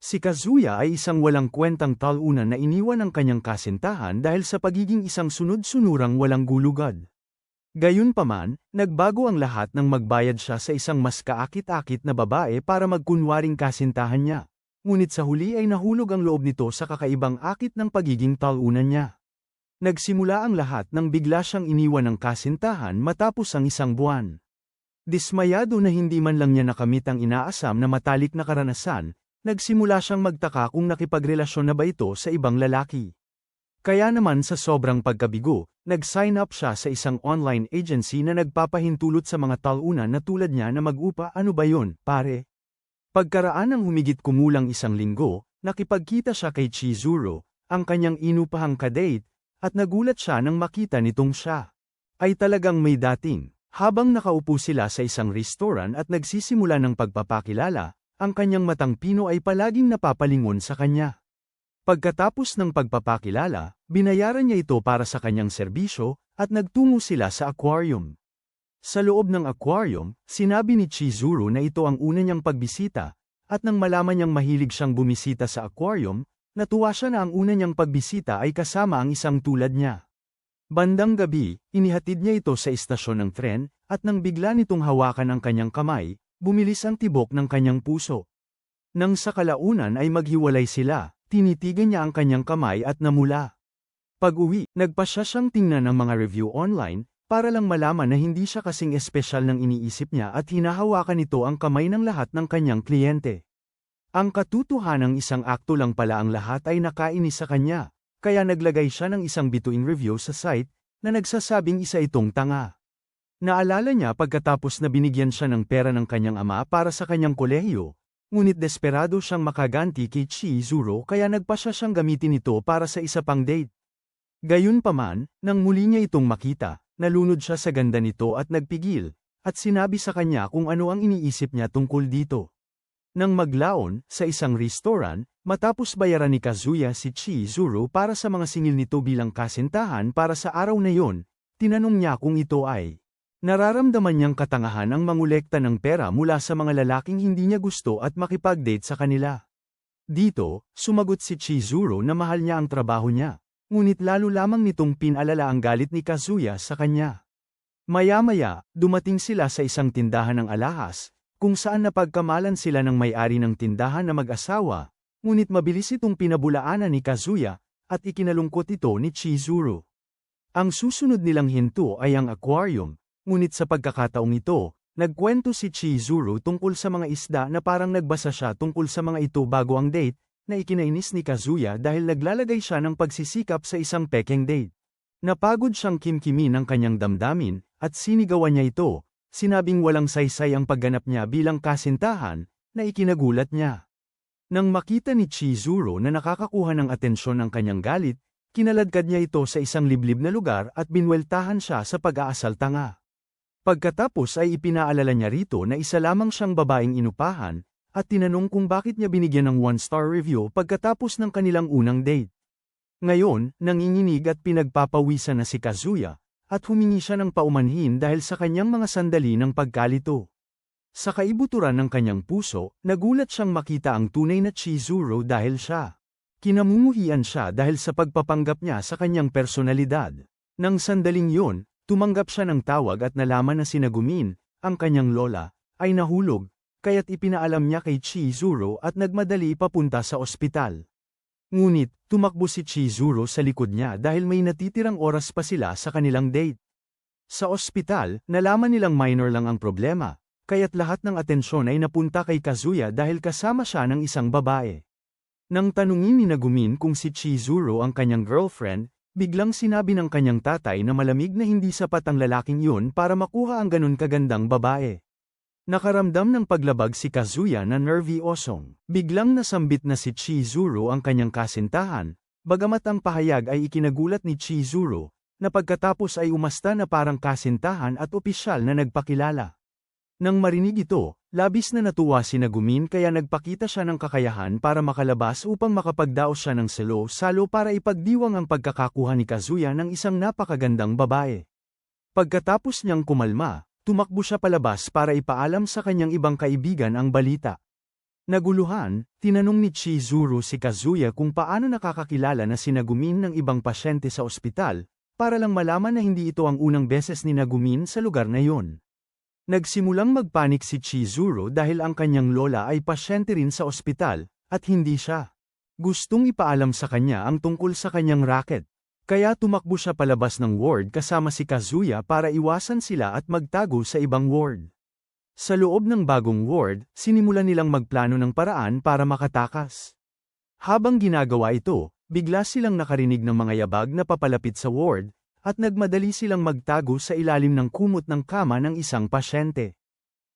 Si Kazuya ay isang walang kwentang talunan na iniwan ng kanyang kasintahan dahil sa pagiging isang sunod-sunurang walang gulugad. Gayunpaman, nagbago ang lahat nang magbayad siya sa isang mas kaakit-akit na babae para magkunwaring kasintahan niya. Ngunit sa huli ay nahulog ang loob nito sa kakaibang akit ng pagiging talunan niya. Nagsimula ang lahat nang bigla siyang iniwan ng kasintahan matapos ang isang buwan. Dismayado na hindi man lang niya nakamit ang inaasam na matalik na karanasan, nagsimula siyang magtaka kung nakipagrelasyon na ba ito sa ibang lalaki. Kaya naman sa sobrang pagkabigo, nag-sign up siya sa isang online agency na nagpapahintulot sa mga talunan na tulad niya na mag-upa. Ano ba yun, pare? Pagkaraan ng humigit kumulang isang linggo, nakipagkita siya kay Chizuru, ang kanyang inupahang kadate, at nagulat siya nang makita nitong siya ay talagang may dating. Habang nakaupo sila sa isang restaurant at nagsisimula ng pagpapakilala, ang kanyang matang pino ay palaging napapalingon sa kanya. Pagkatapos ng pagpapakilala, binayaran niya ito para sa kanyang serbisyo, at nagtungo sila sa aquarium. Sa loob ng aquarium, sinabi ni Chizuru na ito ang una niyang pagbisita, at nang malaman niyang mahilig siyang bumisita sa aquarium, natuwa siya na ang una niyang pagbisita ay kasama ang isang tulad niya. Bandang gabi, inihatid niya ito sa istasyon ng tren, at nang bigla nitong hawakan ang kanyang kamay, bumilis ang tibok ng kanyang puso. Nang sa kalaunan ay maghiwalay sila, tinitigan niya ang kanyang kamay at namula. Pag-uwi, nagpasya siyang tingnan ang mga review online, para lang malaman na hindi siya kasing espesyal ng iniisip niya at hinahawakan nito ang kamay ng lahat ng kanyang kliyente. Ang katotohanang isang akto lang pala ang lahat ay nakainis sa kanya, kaya naglagay siya ng isang bituing review sa site, na nagsasabing isa itong tanga. Naalala niya pagkatapos na binigyan siya ng pera ng kanyang ama para sa kanyang kolehiyo, ngunit desperado siyang makaganti kay Chizuru kaya nagpasya siyang gamitin ito para sa isa pang date. Gayunpaman, nang muli niya itong makita, nalunod siya sa ganda nito at nagpigil, at sinabi sa kanya kung ano ang iniisip niya tungkol dito. Nang maglaon, sa isang restaurant, matapos bayaran ni Kazuya si Chizuru para sa mga singil nito bilang kasintahan para sa araw na yon, tinanong niya kung ito ay nararamdaman niyang katangahan ang mangolekta ng pera mula sa mga lalaking hindi niya gusto at makipag-date sa kanila. Dito, sumagot si Chizuru na mahal niya ang trabaho niya, ngunit lalo lamang nitong pinalala ang galit ni Kazuya sa kanya. Maya-maya, dumating sila sa isang tindahan ng alahas, kung saan napagkamalan sila ng may-ari ng tindahan na mag-asawa, ngunit mabilis itong pinabulaanan ni Kazuya, at ikinalungkot ito ni Chizuru. Ang susunod nilang hinto ay ang aquarium. Ngunit sa pagkakataong ito, nagkwento si Chizuru tungkol sa mga isda na parang nagbasa siya tungkol sa mga ito bago ang date, na ikinainis ni Kazuya dahil naglalagay siya ng pagsisikap sa isang pekeng date. Napagod siyang kimkimin ng kanyang damdamin, at sinigawan niya ito, sinabing walang saysay ang pagganap niya bilang kasintahan, na ikinagulat niya. Nang makita ni Chizuru na nakakakuha ng atensyon ng kanyang galit, kinaladkad niya ito sa isang liblib na lugar at binweltahan siya sa pag-aasaltanga. Pagkatapos ay ipinaalala niya rito na isa lamang siyang babaeng inupahan, at tinanong kung bakit niya binigyan ng 1-star review pagkatapos ng kanilang unang date. Ngayon, nanginginig at pinagpapawisan na si Kazuya, at humingi siya ng paumanhin dahil sa kanyang mga sandali ng pagkalito. Sa kaibuturan ng kanyang puso, nagulat siyang makita ang tunay na Chizuru dahil siya. Kinamumuhian siya dahil sa pagpapanggap niya sa kanyang personalidad. Nang sandaling yon, tumanggap siya ng tawag at nalaman na si Nagumin, ang kanyang lola, ay nahulog, kaya't ipinaalam niya kay Chizuru at nagmadali papunta sa ospital. Ngunit, tumakbo si Chizuru sa likod niya dahil may natitirang oras pa sila sa kanilang date. Sa ospital, nalaman nilang minor lang ang problema, kaya't lahat ng atensyon ay napunta kay Kazuya dahil kasama siya ng isang babae. Nang tanungin ni Nagumin kung si Chizuru ang kanyang girlfriend, biglang sinabi ng kanyang tatay na malamig na hindi sapat ang lalaking yun para makuha ang ganun kagandang babae. Nakaramdam ng paglabag si Kazuya na nervyosong. Biglang nasambit na si Chizuru ang kanyang kasintahan, bagamat ang pahayag ay ikinagulat ni Chizuru, na pagkatapos ay umasta na parang kasintahan at opisyal na nagpakilala. Nang marinig ito, labis na natuwa si Nagumin kaya nagpakita siya ng kakayahan para makalabas upang makapagdaos siya ng salo para ipagdiwang ang pagkakakuha ni Kazuya ng isang napakagandang babae. Pagkatapos niyang kumalma, tumakbo siya palabas para ipaalam sa kanyang ibang kaibigan ang balita. Naguluhan, tinanong ni Chizuru si Kazuya kung paano nakakakilala na si Nagumin ng ibang pasyente sa ospital, para lang malaman na hindi ito ang unang beses ni Nagumin sa lugar na yon. Nagsimulang magpanik si Chizuru dahil ang kanyang lola ay pasyente rin sa ospital, at hindi siya. Gustong ipaalam sa kanya ang tungkol sa kanyang racket. Kaya tumakbo siya palabas ng ward kasama si Kazuya para iwasan sila at magtago sa ibang ward. Sa loob ng bagong ward, sinimulan nilang magplano ng paraan para makatakas. Habang ginagawa ito, bigla silang nakarinig ng mga yabag na papalapit sa ward, at nagmadali silang magtago sa ilalim ng kumot ng kama ng isang pasyente.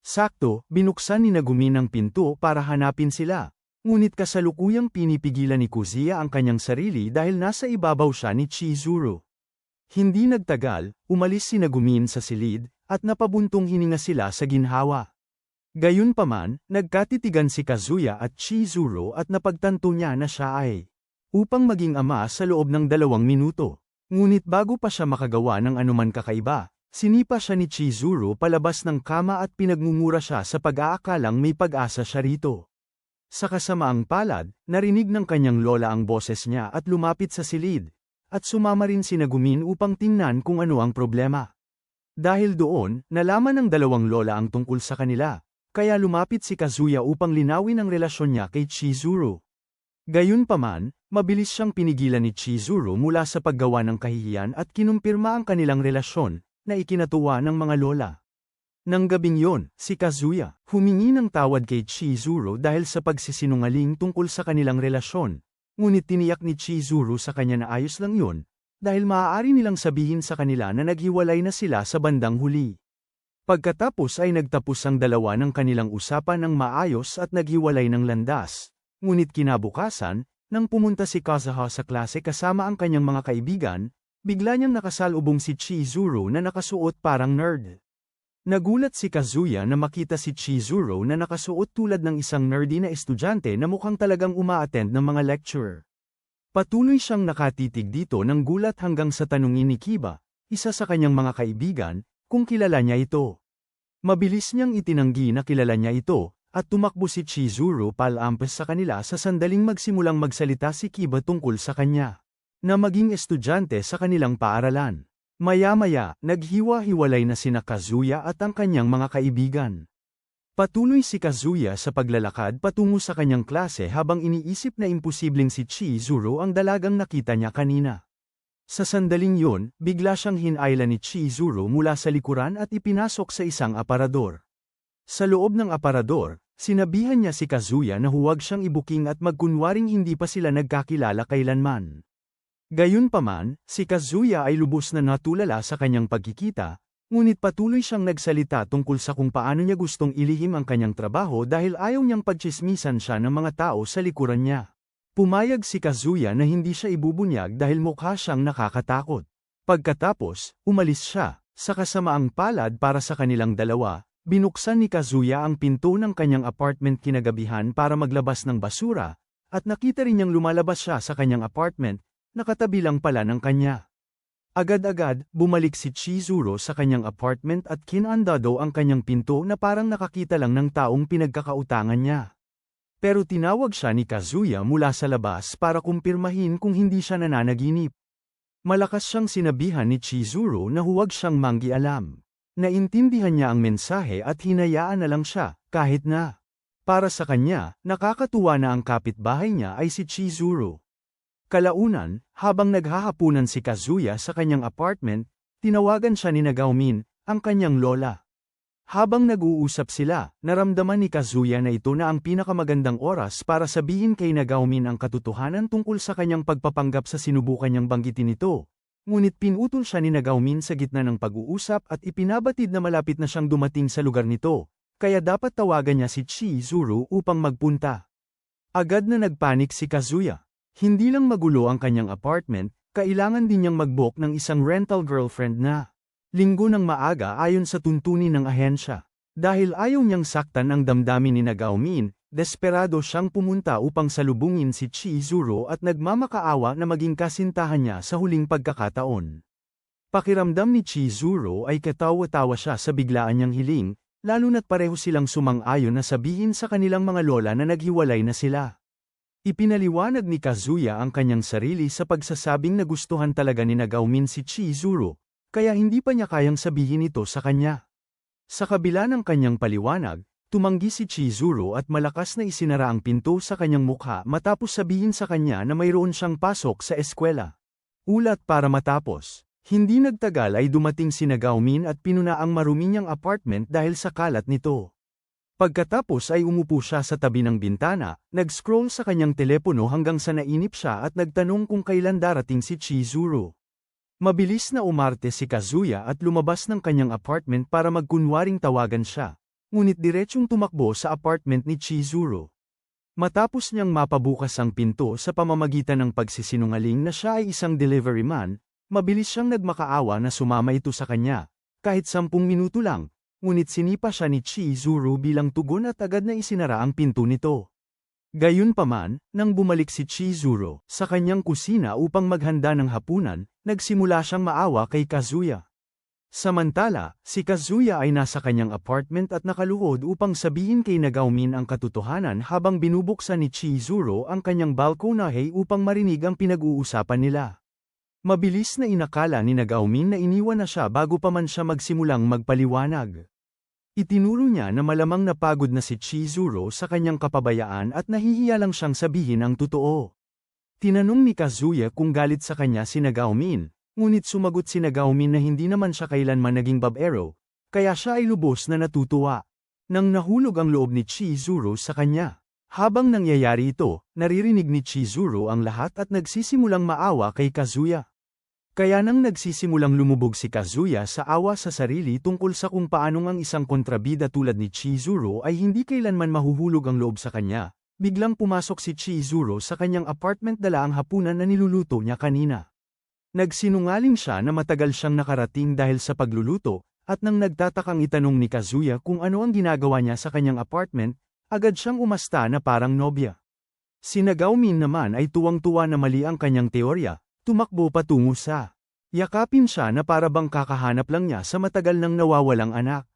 Sakto, binuksan ni Nagumin ang pinto para hanapin sila. Ngunit kasalukuyang pinipigilan ni Kazuya ang kanyang sarili dahil nasa ibabaw siya ni Chizuru. Hindi nagtagal, umalis si Nagumin sa silid, at napabuntong hininga sila sa ginhawa. Gayunpaman, nagkatitigan si Kazuya at Chizuru at napagtanto niya na siya ay upang maging ama sa loob ng 2 minuto. Ngunit bago pa siya makagawa ng anuman kakaiba, sinipa siya ni Chizuru palabas ng kama at pinagmumura siya sa pag-aakalang may pag-asa siya rito. Sa kasamaang palad, narinig ng kanyang lola ang boses niya at lumapit sa silid, at sumama rin si Nagumin upang tingnan kung ano ang problema. Dahil doon, nalaman ng 2 lola ang tungkol sa kanila, kaya lumapit si Kazuya upang linawin ang relasyon niya kay Chizuru. Gayunpaman, mabilis siyang pinigilan ni Chizuru mula sa paggawa ng kahihiyan at kinumpirma ang kanilang relasyon, na ikinatuwa ng mga lola. Nang gabing yon, si Kazuya humingi ng tawad kay Chizuru dahil sa pagsisinungaling tungkol sa kanilang relasyon, ngunit tiniyak ni Chizuru sa kanya na ayos lang yon, dahil maaari nilang sabihin sa kanila na naghiwalay na sila sa bandang huli. Pagkatapos ay nagtapos ang dalawa ng kanilang usapan ng maayos at naghiwalay ng landas, ngunit kinabukasan, nang pumunta si Kazuha sa klase kasama ang kanyang mga kaibigan, bigla niyang nakasalubong si Chizuru na nakasuot parang nerd. Nagulat si Kazuya na makita si Chizuru na nakasuot tulad ng isang nerdy na estudyante na mukhang talagang uma-attend ng mga lecturer. Patuloy siyang nakatitig dito ng gulat hanggang sa tanungin ni Kiba, isa sa kanyang mga kaibigan, kung kilala niya ito. Mabilis niyang itinanggi na kilala niya ito, at tumakbo si Chizuru palampas sa kanila sa sandaling magsimulang magsalita si Kiba tungkol sa kanya, na maging estudyante sa kanilang paaralan. Maya-maya, naghiwa-hiwalay na sina Kazuya at ang kanyang mga kaibigan. Patuloy si Kazuya sa paglalakad patungo sa kanyang klase habang iniisip na imposibleng si Chizuru ang dalagang nakita niya kanina. Sa sandaling yun, bigla siyang hinailan ni Chizuru mula sa likuran at ipinasok sa isang aparador. Sa loob ng aparador, sinabihan niya si Kazuya na huwag siyang ibuking at magkunwaring hindi pa sila nagkakilala kailanman. Gayunpaman, si Kazuya ay lubos na natulala sa kanyang pagkikita, ngunit patuloy siyang nagsalita tungkol sa kung paano niya gustong ilihim ang kanyang trabaho dahil ayaw niyang pagtsismisan siya ng mga tao sa likuran niya. Pumayag si Kazuya na hindi siya ibubunyag dahil mukha siyang nakakatakot. Pagkatapos, umalis siya. Sa kasamaang palad para sa kanilang dalawa, binuksan ni Kazuya ang pinto ng kanyang apartment kinagabihan para maglabas ng basura, at nakita rin niyang lumalabas siya sa kanyang apartment, nakatabi lang pala ng kanya. Agad-agad, bumalik si Chizuru sa kanyang apartment at kinandado ang kanyang pinto na parang nakakita lang ng taong pinagkakautangan niya. Pero tinawag siya ni Kazuya mula sa labas para kumpirmahin kung hindi siya nananaginip. Malakas siyang sinabihan ni Chizuru na huwag siyang manggialam. Naintindihan niya ang mensahe at hinayaan na lang siya, kahit na. Para sa kanya, nakakatuwa na ang kapitbahay niya ay si Chizuru. Kalaunan, habang naghahapunan si Kazuya sa kanyang apartment, tinawagan siya ni Nagumin, ang kanyang lola. Habang nag-uusap sila, naramdaman ni Kazuya na ito na ang pinakamagandang oras para sabihin kay Nagumin ang katotohanan tungkol sa kanyang pagpapanggap sa sinubukan niyang banggitin ito. Ngunit pinutol siya ni Nagumin sa gitna ng pag-uusap at ipinabatid na malapit na siyang dumating sa lugar nito, kaya dapat tawagan niya si Chizuru upang magpunta. Agad na nagpanik si Kazuya. Hindi lang magulo ang kanyang apartment, kailangan din niyang mag-book ng isang rental girlfriend na linggo ng maaga ayon sa tuntunin ng ahensya. Dahil ayaw niyang saktan ang damdamin ni Nagumin, desperado siyang pumunta upang salubungin si Chizuru at nagmamakaawa na maging kasintahan niya sa huling pagkakataon. Pakiramdam ni Chizuru ay katawa-tawa siya sa biglaan niyang hiling, lalo na't pareho silang sumang-ayon na sabihin sa kanilang mga lola na naghiwalay na sila. Ipinaliwanag ni Kazuya ang kanyang sarili sa pagsasabing nagustuhan talaga ni Nagaumin si Chizuru, kaya hindi pa niya kayang sabihin ito sa kanya. Sa kabila ng kanyang paliwanag, tumanggi si Chizuru at malakas na isinara ang pinto sa kanyang mukha matapos sabihin sa kanya na mayroon siyang pasok sa eskwela. Ulat para matapos. Hindi nagtagal ay dumating si Nagaumin at pinuna ang marumi niyang apartment dahil sa kalat nito. Pagkatapos ay umupo siya sa tabi ng bintana, nag-scroll sa kanyang telepono hanggang sa nainip siya at nagtanong kung kailan darating si Chizuru. Mabilis na umarte si Kazuya at lumabas ng kanyang apartment para magkunwaring tawagan siya, ngunit diretsyong tumakbo sa apartment ni Chizuru. Matapos niyang mapabukas ang pinto sa pamamagitan ng pagsisinungaling na siya ay isang delivery man, mabilis siyang nagmakaawa na sumama ito sa kanya, kahit 10 minuto lang, ngunit sinipa siya ni Chizuru bilang tugon at agad na isinara ang pinto nito. Gayunpaman, nang bumalik si Chizuru sa kanyang kusina upang maghanda ng hapunan, nagsimula siyang maawa kay Kazuya. Samantala, si Kazuya ay nasa kanyang apartment at nakaluhod upang sabihin kay Nagaumin ang katotohanan habang binubuksan ni Chizuru ang kanyang balkonahe upang marinig ang pinag-uusapan nila. Mabilis na inakala ni Nagaumin na iniwan na siya bago pa man siya magsimulang magpaliwanag. Itinuro niya na malamang napagod na si Chizuru sa kanyang kapabayaan at nahihiya lang siyang sabihin ang totoo. Tinanong ni Kazuya kung galit sa kanya si Nagaumin, ngunit sumagot si Nagaumin na hindi naman siya kailanman naging babero, kaya siya ay lubos na natutuwa. Nang nahulog ang loob ni Chizuru sa kanya. Habang nangyayari ito, naririnig ni Chizuru ang lahat at nagsisimulang maawa kay Kazuya. Kaya nang nagsisimulang lumubog si Kazuya sa awa sa sarili tungkol sa kung paanong ang isang kontrabida tulad ni Chizuru ay hindi kailanman mahuhulog ang loob sa kanya, biglang pumasok si Chizuru sa kanyang apartment dala ang hapunan na niluluto niya kanina. Nagsinungaling siya na matagal siyang nakarating dahil sa pagluluto, at nang nagtatakang itanong ni Kazuya kung ano ang ginagawa niya sa kanyang apartment, agad siyang umasta na parang nobya. Si Nagaumin naman ay tuwang-tuwa na mali ang kanyang teorya. Tumakbo patungo sa. Yakapin siya na para bang kakahanap lang niya sa matagal nang nawawalang anak.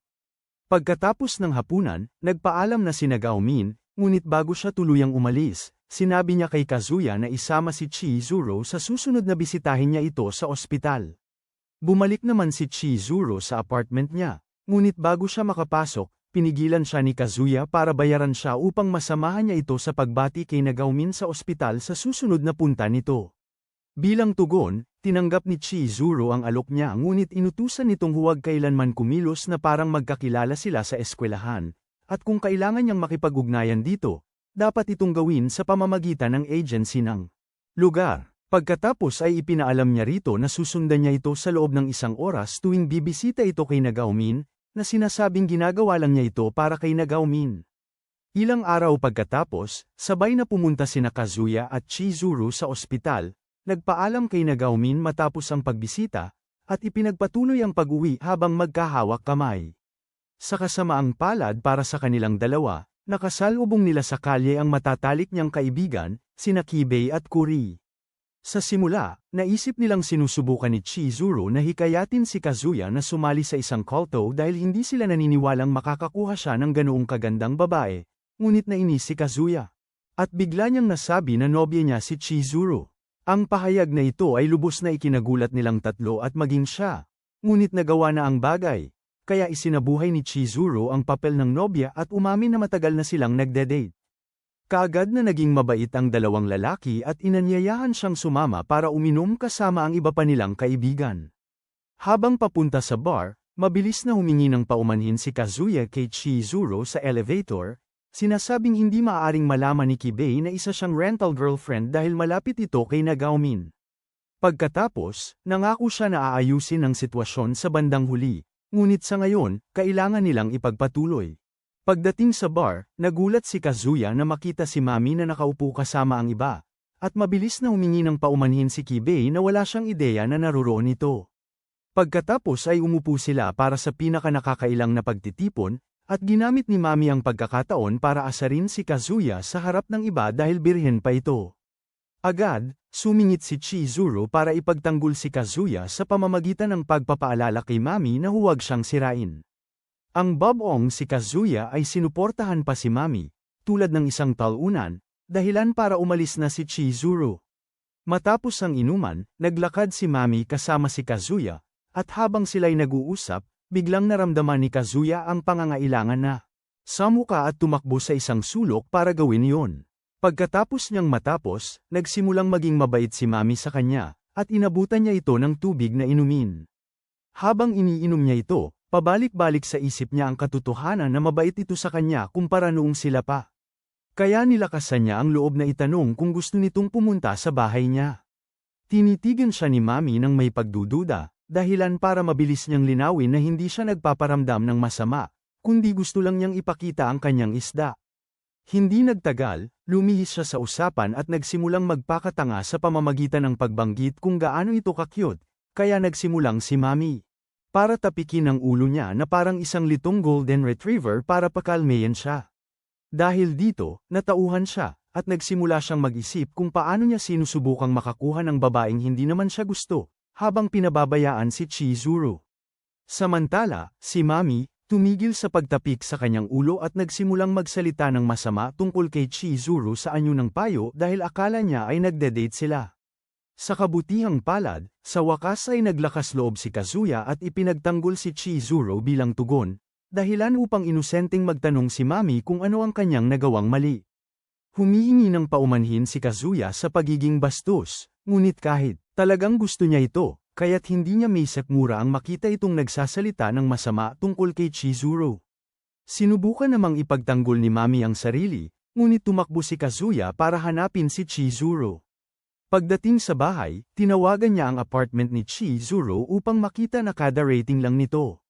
Pagkatapos ng hapunan, nagpaalam na si Nagaumin, ngunit bago siya tuluyang umalis, sinabi niya kay Kazuya na isama si Chizuru sa susunod na bisitahin niya ito sa ospital. Bumalik naman si Chizuru sa apartment niya, ngunit bago siya makapasok, pinigilan siya ni Kazuya para bayaran siya upang masamahan niya ito sa pagbati kay Nagaumin sa ospital sa susunod na punta nito. Bilang tugon, tinanggap ni Chizuru ang alok niya ngunit inutusan nitong huwag kailanman kumilos na parang magkakilala sila sa eskwelahan, at kung kailangan niyang makipag-ugnayan dito, dapat itong gawin sa pamamagitan ng agency ng lugar. Pagkatapos ay ipinaalam niya rito na susundan niya ito sa loob ng 1 oras tuwing bibisita ito kay Nagaumin, na sinasabing ginagawa lang niya ito para kay Nagaumin. Ilang araw pagkatapos, sabay na pumunta sina Kazuya at Chizuru sa ospital. Nagpaalam kay Nagaumin matapos ang pagbisita, at ipinagpatuloy ang pag-uwi habang magkahawak kamay. Sa kasamaang palad para sa kanilang dalawa, nakasalubong nila sa kalye ang matatalik niyang kaibigan, sina Kibei at Kuri. Sa simula, naisip nilang sinusubukan ni Chizuru na hikayatin si Kazuya na sumali sa isang kulto dahil hindi sila naniniwalang makakakuha siya ng ganoong kagandang babae, ngunit nainis si Kazuya. At bigla niyang nasabi na nobya niya si Chizuru. Ang pahayag na ito ay lubos na ikinagulat nilang tatlo at maging siya. Ngunit nagawa na ang bagay. Kaya isinabuhay ni Chizuru ang papel ng nobya at umamin na matagal na silang nagde-date. Kaagad na naging mabait ang dalawang lalaki at inanyayahan siyang sumama para uminom kasama ang iba pa nilang kaibigan. Habang papunta sa bar, mabilis na humingi ng paumanhin si Kazuya kay Chizuru sa elevator. Sinasabing hindi maaaring malaman ni Kibei na isa siyang rental girlfriend dahil malapit ito kay Nagaumin. Pagkatapos, nangako siya na aayusin ang sitwasyon sa bandang huli, ngunit sa ngayon, kailangan nilang ipagpatuloy. Pagdating sa bar, nagulat si Kazuya na makita si Mami na nakaupo kasama ang iba, at mabilis na humingi ng paumanhin si Kibei na wala siyang ideya na naroon ito. Pagkatapos ay umupo sila para sa pinakanakakailang na pagtitipon, at ginamit ni Mami ang pagkakataon para asarin si Kazuya sa harap ng iba dahil birhen pa ito. Agad, sumingit si Chizuru para ipagtanggol si Kazuya sa pamamagitan ng pagpapaalala kay Mami na huwag siyang sirain. Ang babong si Kazuya ay sinuportahan pa si Mami, tulad ng isang talunan, dahilan para umalis na si Chizuru. Matapos ang inuman, naglakad si Mami kasama si Kazuya, at habang sila'y nag-uusap, biglang naramdaman ni Kazuya ang pangangailangan na samuka at tumakbo sa isang sulok para gawin iyon. Pagkatapos niyang matapos, nagsimulang maging mabait si Mami sa kanya, at inabutan niya ito ng tubig na inumin. Habang iniinom niya ito, pabalik-balik sa isip niya ang katotohanan na mabait ito sa kanya kumpara noong sila pa. Kaya nilakasan niya ang loob na itanong kung gusto nitong pumunta sa bahay niya. Tinitigan siya ni Mami ng may pagdududa, dahilan para mabilis niyang linawin na hindi siya nagpaparamdam ng masama, kundi gusto lang niyang ipakita ang kanyang isda. Hindi nagtagal, lumihis siya sa usapan at nagsimulang magpakatanga sa pamamagitan ng pagbanggit kung gaano ito ka-cute, kaya nagsimulang si Mami para tapikin ang ulo niya na parang isang litong golden retriever para pakalmeyan siya. Dahil dito, natauhan siya, at nagsimula siyang mag-isip kung paano niya sinusubukang makakuha ng babaeng hindi naman siya gusto, habang pinababayaan si Chizuru. Samantala, si Mami, tumigil sa pagtapik sa kanyang ulo at nagsimulang magsalita ng masama tungkol kay Chizuru sa anyo ng payo dahil akala niya ay nagde-date sila. Sa kabutihang palad, sa wakas ay naglakas loob si Kazuya at ipinagtanggol si Chizuru bilang tugon, dahilan upang inosenteng magtanong si Mami kung ano ang kanyang nagawang mali. Humihingi ng paumanhin si Kazuya sa pagiging bastos, ngunit kahit talagang gusto niya ito, kaya't hindi niya maisekmura ang makita itong nagsasalita ng masama tungkol kay Chizuru. Sinubukan namang ipagtanggol ni Mami ang sarili, ngunit tumakbo si Kazuya para hanapin si Chizuru. Pagdating sa bahay, tinawagan niya ang apartment ni Chizuru upang makita na kada rating lang nito.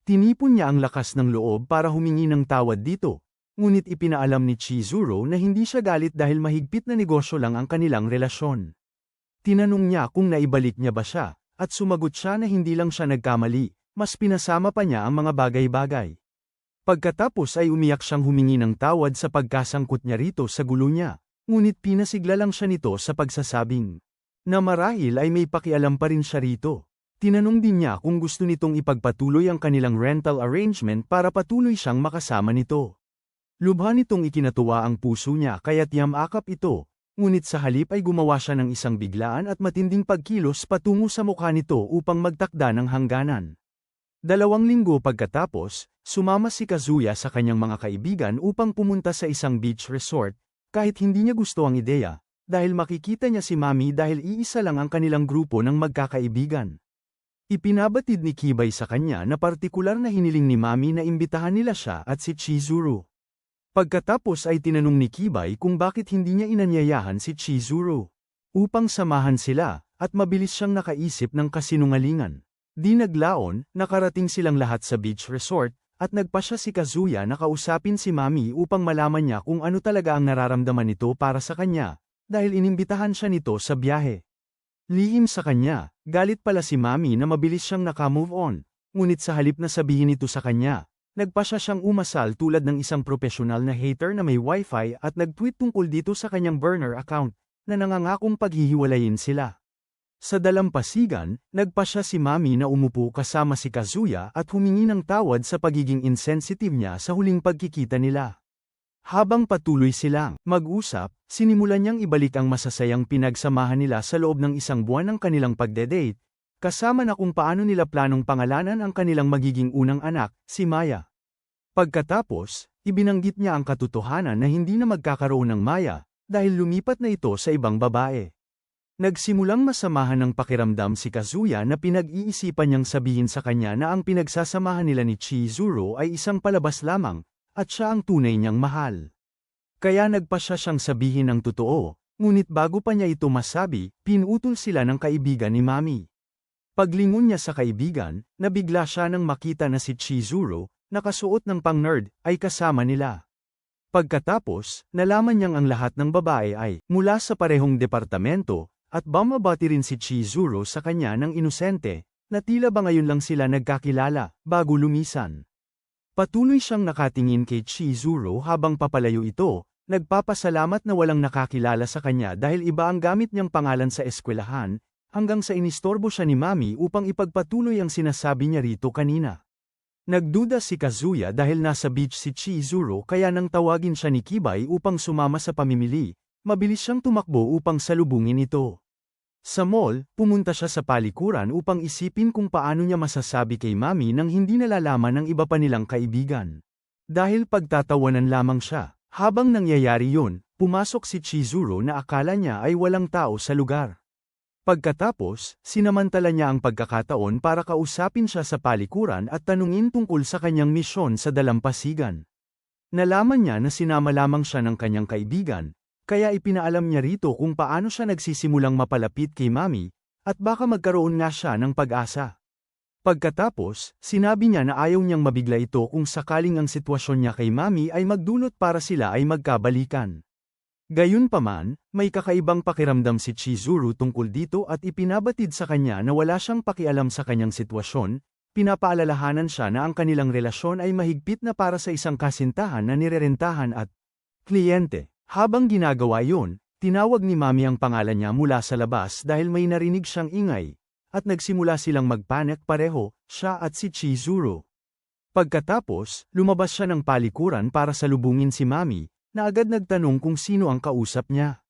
Tinipon niya ang lakas ng loob para humingi ng tawad dito, ngunit ipinaalam ni Chizuru na hindi siya galit dahil mahigpit na negosyo lang ang kanilang relasyon. Tinanong niya kung naibalik niya ba siya, at sumagot siya na hindi lang siya nagkamali, mas pinasama pa niya ang mga bagay-bagay. Pagkatapos ay umiyak siyang humingi ng tawad sa pagkasangkot niya rito sa gulo niya. Ngunit pinasigla lang siya nito sa pagsasabing na marahil ay may pakialam pa rin siya rito. Tinanong din niya kung gusto nitong ipagpatuloy ang kanilang rental arrangement para patuloy siyang makasama nito. Lubha nitong ikinatuwa ang puso niya kaya't yamakap ito, ngunit sa halip ay gumawa siya ng isang biglaan at matinding pagkilos patungo sa mukha nito upang magtakda ng hangganan. 2 linggo pagkatapos, sumama si Kazuya sa kanyang mga kaibigan upang pumunta sa isang beach resort, kahit hindi niya gusto ang ideya, dahil makikita niya si Mami dahil iisa lang ang kanilang grupo ng magkakaibigan. Ipinabatid ni Kibay sa kanya na partikular na hiniling ni Mami na imbitahan nila siya at si Chizuru. Pagkatapos ay tinanong ni Kibay kung bakit hindi niya inanyayahan si Chizuru upang samahan sila, at mabilis siyang nakaisip ng kasinungalingan. Di naglaon, nakarating silang lahat sa beach resort, at nagpasya si Kazuya na kausapin si Mami upang malaman niya kung ano talaga ang nararamdaman nito para sa kanya, dahil inimbitahan siya nito sa biyahe. Lihim sa kanya, galit pala si Mami na mabilis siyang naka-move on, ngunit sa halip na sabihin ito sa kanya, nagpasya siyang umasal tulad ng isang profesional na hater na may wifi at nag-tweet tungkol dito sa kanyang burner account, na nangangakong paghihiwalayin sila. Sa dalampasigan, nagpasya si Mami na umupo kasama si Kazuya at humingi ng tawad sa pagiging insensitive niya sa huling pagkikita nila. Habang patuloy silang mag-usap, sinimulan niyang ibalik ang masasayang pinagsamahan nila sa loob ng 1 buwan ng kanilang pagde-date, kasama na kung paano nila planong pangalanan ang kanilang magiging unang anak, si Maya. Pagkatapos, ibinanggit niya ang katotohanan na hindi na magkakaroon ng Maya, dahil lumipat na ito sa ibang babae. Nagsimulang masamahan ng pakiramdam si Kazuya na pinag-iisipan niyang sabihin sa kanya na ang pinagsasamahan nila ni Chizuru ay isang palabas lamang, at siya ang tunay niyang mahal. Kaya nagpasya siyang sabihin ang totoo, ngunit bago pa niya ito masabi, pinutol sila ng kaibigan ni Mami. Paglingon niya sa kaibigan, nabigla siya nang makita na si Chizuru, nakasuot ng pang-nerd, ay kasama nila. Pagkatapos, nalaman niyang ang lahat ng babae ay mula sa parehong departamento, at bumabati rin si Chizuru sa kanya ng inosente, na tila ba ngayon lang sila nagkakilala, bago lumisan. Patuloy siyang nakatingin kay Chizuru habang papalayo ito, nagpapasalamat na walang nakakilala sa kanya dahil iba ang gamit niyang pangalan sa eskwelahan, hanggang sa inistorbo siya ni Mami upang ipagpatuloy ang sinasabi niya rito kanina. Nagduda si Kazuya dahil nasa beach si Chizuru kaya nang tawagin siya ni Kibay upang sumama sa pamimili, mabilis siyang tumakbo upang salubungin ito. Sa mall, pumunta siya sa palikuran upang isipin kung paano niya masasabi kay Mami nang hindi nalalaman ng iba pa nilang kaibigan. Dahil pagtatawanan lamang siya, habang nangyayari yun, pumasok si Chizuru na akala niya ay walang tao sa lugar. Pagkatapos, sinamantala niya ang pagkakataon para kausapin siya sa palikuran at tanungin tungkol sa kanyang misyon sa dalampasigan. Nalaman niya na sinama lamang siya ng kanyang kaibigan, kaya ipinaalam niya rito kung paano siya nagsisimulang mapalapit kay Mami, at baka magkaroon nga siya ng pag-asa. Pagkatapos, sinabi niya na ayaw niyang mabigla ito kung sakaling ang sitwasyon niya kay Mami ay magdulot para sila ay magkabalikan. Gayunpaman, may kakaibang pakiramdam si Chizuru tungkol dito at ipinabatid sa kanya na wala siyang pakialam sa kanyang sitwasyon, pinapaalalahanan siya na ang kanilang relasyon ay mahigpit na para sa isang kasintahan na nirerentahan at kliyente. Habang ginagawa yun, tinawag ni Mami ang pangalan niya mula sa labas dahil may narinig siyang ingay, at nagsimula silang magpanik pareho, siya at si Chizuru. Pagkatapos, lumabas siya ng palikuran para salubungin si Mami, na agad nagtanong kung sino ang kausap niya.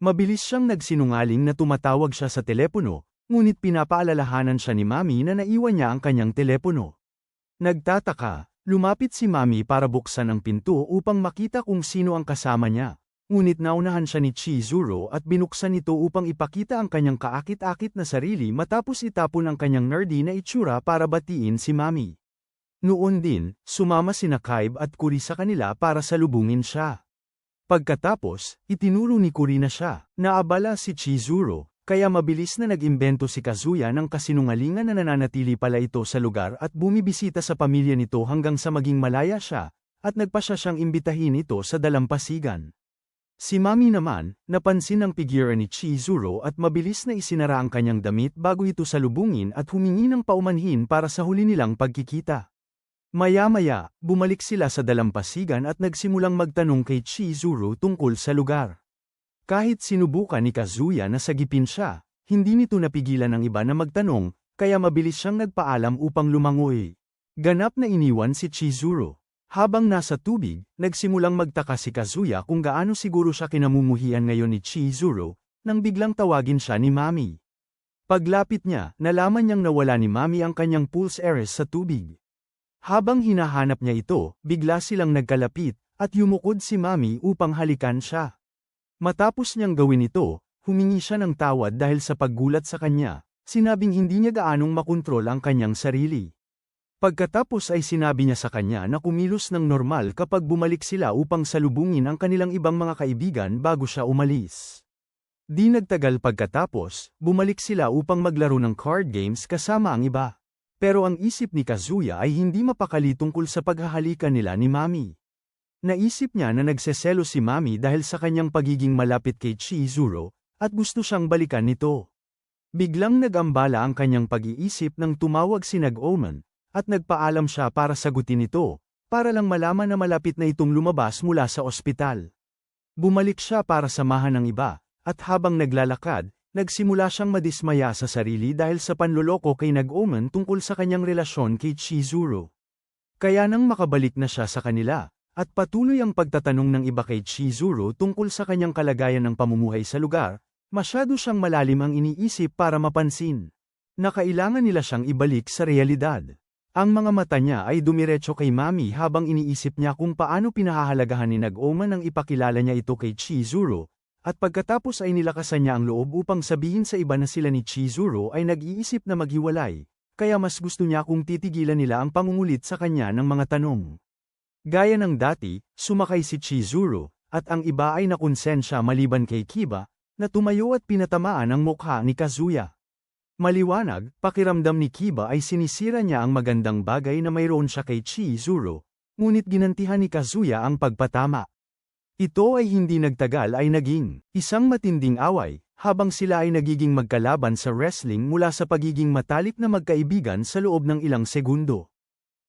Mabilis siyang nagsinungaling na tumatawag siya sa telepono, ngunit pinapaalalahanan siya ni Mami na naiwan niya ang kanyang telepono. Nagtataka, lumapit si Mami para buksan ang pinto upang makita kung sino ang kasama niya. Ngunit naunahan siya ni Chizuru at binuksan ito upang ipakita ang kanyang kaakit-akit na sarili matapos itapon ang kanyang nerdy na itsura para batiin si Mami. Noon din, sumama sina Kaiba at Kuri sa kanila para salubungin siya. Pagkatapos, itinuro ni Kuri na siya. Naabala si Chizuru, kaya mabilis na nag-imbento si Kazuya ng kasinungalingan na nananatili pala ito sa lugar at bumibisita sa pamilya nito hanggang sa maging malaya siya, at nagpasya siyang imbitahin ito sa dalampasigan. Si Mami naman, napansin ang figura ni Chizuru at mabilis na isinara ang kanyang damit bago ito salubungin at humingi ng paumanhin para sa huli nilang pagkikita. Maya-maya, bumalik sila sa dalampasigan at nagsimulang magtanong kay Chizuru tungkol sa lugar. Kahit sinubukan ni Kazuya na sagipin siya, hindi nito napigilan ang iba na magtanong, kaya mabilis siyang nagpaalam upang lumangoy. Ganap na iniwan si Chizuru. Habang nasa tubig, nagsimulang magtaka si Kazuya kung gaano siguro siya kinamumuhian ngayon ni Chizuru, nang biglang tawagin siya ni Mami. Paglapit niya, nalaman niyang nawala ni Mami ang kanyang pulse eres sa tubig. Habang hinahanap niya ito, bigla silang nagkalapit, at yumukod si Mami upang halikan siya. Matapos niyang gawin ito, humingi siya ng tawad dahil sa paggulat sa kanya, sinabing hindi niya gaanong makontrol ang kanyang sarili. Pagkatapos ay sinabi niya sa kanya na kumilos ng normal kapag bumalik sila upang salubungin ang kanilang ibang mga kaibigan bago siya umalis. Di nagtagal pagkatapos, bumalik sila upang maglaro ng card games kasama ang iba. Pero ang isip ni Kazuya ay hindi mapakali tungkol sa paghahalikan nila ni Mami. Naisip niya na nagseselo si Mami dahil sa kanyang pagiging malapit kay Chizuru, at gusto siyang balikan nito. Biglang nag-ambala ang kanyang pag-iisip nang tumawag si Nag-Omen, at nagpaalam siya para sagutin ito, para lang malaman na malapit na itong lumabas mula sa ospital. Bumalik siya para samahan ng iba, at habang naglalakad, nagsimula siyang madismaya sa sarili dahil sa panloloko kay Nag-Omen tungkol sa kanyang relasyon kay Chizuru. Kaya nang makabalik na siya sa kanila, at patuloy ang pagtatanong ng iba kay Chizuru tungkol sa kanyang kalagayan ng pamumuhay sa lugar, masyado siyang malalim ang iniisip para mapansin na kailangan nila siyang ibalik sa realidad. Ang mga mata niya ay dumiretso kay Mami habang iniisip niya kung paano pinahahalagahan ni Nag-Omen ang ipakilala niya ito kay Chizuru, at pagkatapos ay nilakasan niya ang loob upang sabihin sa iba na sila ni Chizuru ay nag-iisip na maghiwalay, kaya mas gusto niya kung titigilan nila ang pangungulit sa kanya ng mga tanong. Gaya ng dati, sumakay si Chizuru, at ang iba ay nakonsensya maliban kay Kiba, na tumayo at pinatamaan ang mukha ni Kazuya. Maliwanag, pakiramdam ni Kiba ay sinisira niya ang magandang bagay na mayroon siya kay Chizuru, ngunit ginantihan ni Kazuya ang pagpatama. Ito ay hindi nagtagal ay naging isang matinding away, habang sila ay nagiging magkalaban sa wrestling mula sa pagiging matalik na magkaibigan sa loob ng ilang segundo.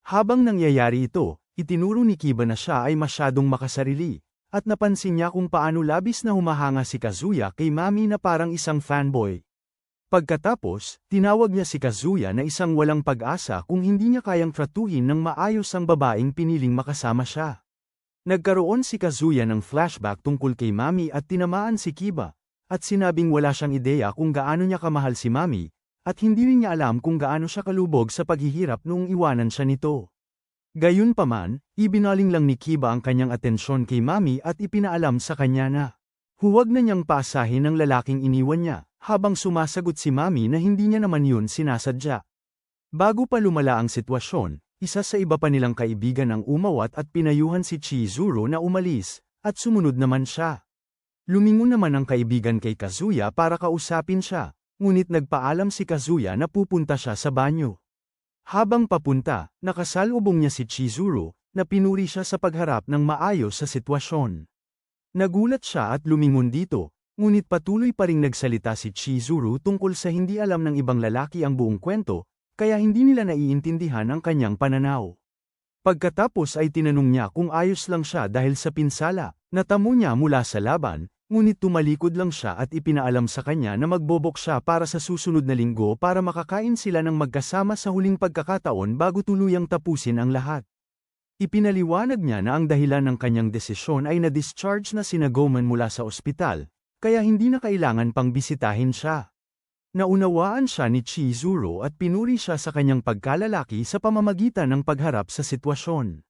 Habang nangyayari ito, itinuro ni Kiba na siya ay masyadong makasarili, at napansin niya kung paano labis na humahanga si Kazuya kay Mami na parang isang fanboy. Pagkatapos, tinawag niya si Kazuya na isang walang pag-asa kung hindi niya kayang tratuhin ng maayos ang babaeng piniling makasama siya. Nagkaroon si Kazuya ng flashback tungkol kay Mami at tinamaan si Kiba, at sinabing wala siyang ideya kung gaano niya kamahal si Mami, at hindi rin niya alam kung gaano siya kalubog sa paghihirap noong iwanan siya nito. Gayunpaman, ibinaling lang ni Kiba ang kanyang atensyon kay Mami at ipinaalam sa kanya na huwag na niyang paasahin ang lalaking iniwan niya, habang sumasagot si Mami na hindi niya naman yun sinasadya. Bago pa lumala ang sitwasyon, isa sa iba pa nilang kaibigan ang umawat at pinayuhan si Chizuru na umalis, at sumunod naman siya. Lumingon naman ang kaibigan kay Kazuya para kausapin siya, ngunit nagpaalam si Kazuya na pupunta siya sa banyo. Habang papunta, nakasalubong niya si Chizuru, na pinuri siya sa pagharap ng maayos sa sitwasyon. Nagulat siya at lumingon dito, ngunit patuloy pa ring nagsalita si Chizuru tungkol sa hindi alam ng ibang lalaki ang buong kwento, kaya hindi nila naiintindihan ang kanyang pananaw. Pagkatapos ay tinanong niya kung ayos lang siya dahil sa pinsala, natamo niya mula sa laban, ngunit tumalikod lang siya at ipinaalam sa kanya na magbobok siya para sa susunod na linggo para makakain sila ng magkasama sa huling pagkakataon bago tuluyang tapusin ang lahat. Ipinaliwanag niya na ang dahilan ng kanyang desisyon ay na-discharge na sina Gomen mula sa ospital, kaya hindi na kailangan pang bisitahin siya. Naunawaan siya ni Chizuru at pinuri siya sa kanyang pagkalalaki sa pamamagitan ng pagharap sa sitwasyon.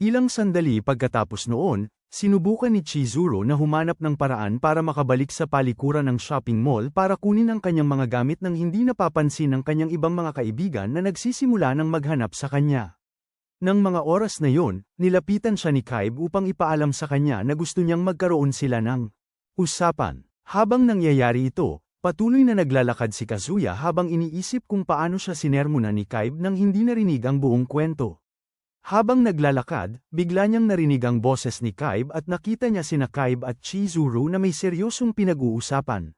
Ilang sandali pagkatapos noon, sinubukan ni Chizuru na humanap ng paraan para makabalik sa palikuran ng shopping mall para kunin ang kanyang mga gamit nang hindi napapansin ng kanyang ibang mga kaibigan na nagsisimula ng maghanap sa kanya. Nang mga oras na yon, nilapitan siya ni Kaiba upang ipaalam sa kanya na gusto niyang magkaroon sila ng usapan. Habang nangyayari ito, patuloy na naglalakad si Kazuya habang iniisip kung paano siya sinermonan ni Kaiba nang hindi narinig ang buong kwento. Habang naglalakad, bigla niyang narinig ang boses ni Kaiba at nakita niya sina Kaiba at Chizuru na may seryosong pinag-uusapan.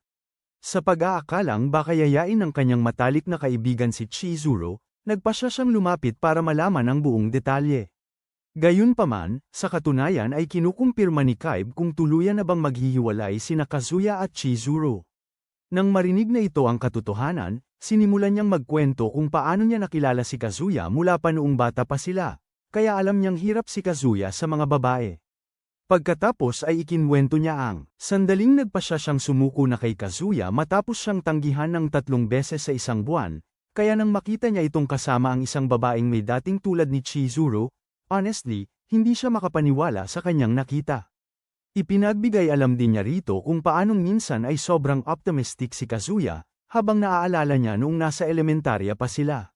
Sa pag-aakalang baka yayain ng kanyang matalik na kaibigan si Chizuru, nagpasya siyang lumapit para malaman ang buong detalye. Gayunpaman, sa katunayan ay kinukumpirma ni Kaiba kung tuluyan na bang maghihiwalay sina Kazuya at Chizuru. Nang marinig na ito ang katotohanan, sinimulan niyang magkwento kung paano niya nakilala si Kazuya mula pa noong bata pa sila. Kaya alam niyang hirap si Kazuya sa mga babae. Pagkatapos ay ikinwento niya ang sandaling nagpasya siyang sumuko na kay Kazuya matapos siyang tanggihan ng 3 beses sa isang buwan, kaya nang makita niya itong kasama ang isang babaeng may dating tulad ni Chizuru, honestly, hindi siya makapaniwala sa kanyang nakita. Ipinagbigay alam din niya rito kung paanong minsan ay sobrang optimistic si Kazuya, habang naaalala niya noong nasa elementarya pa sila.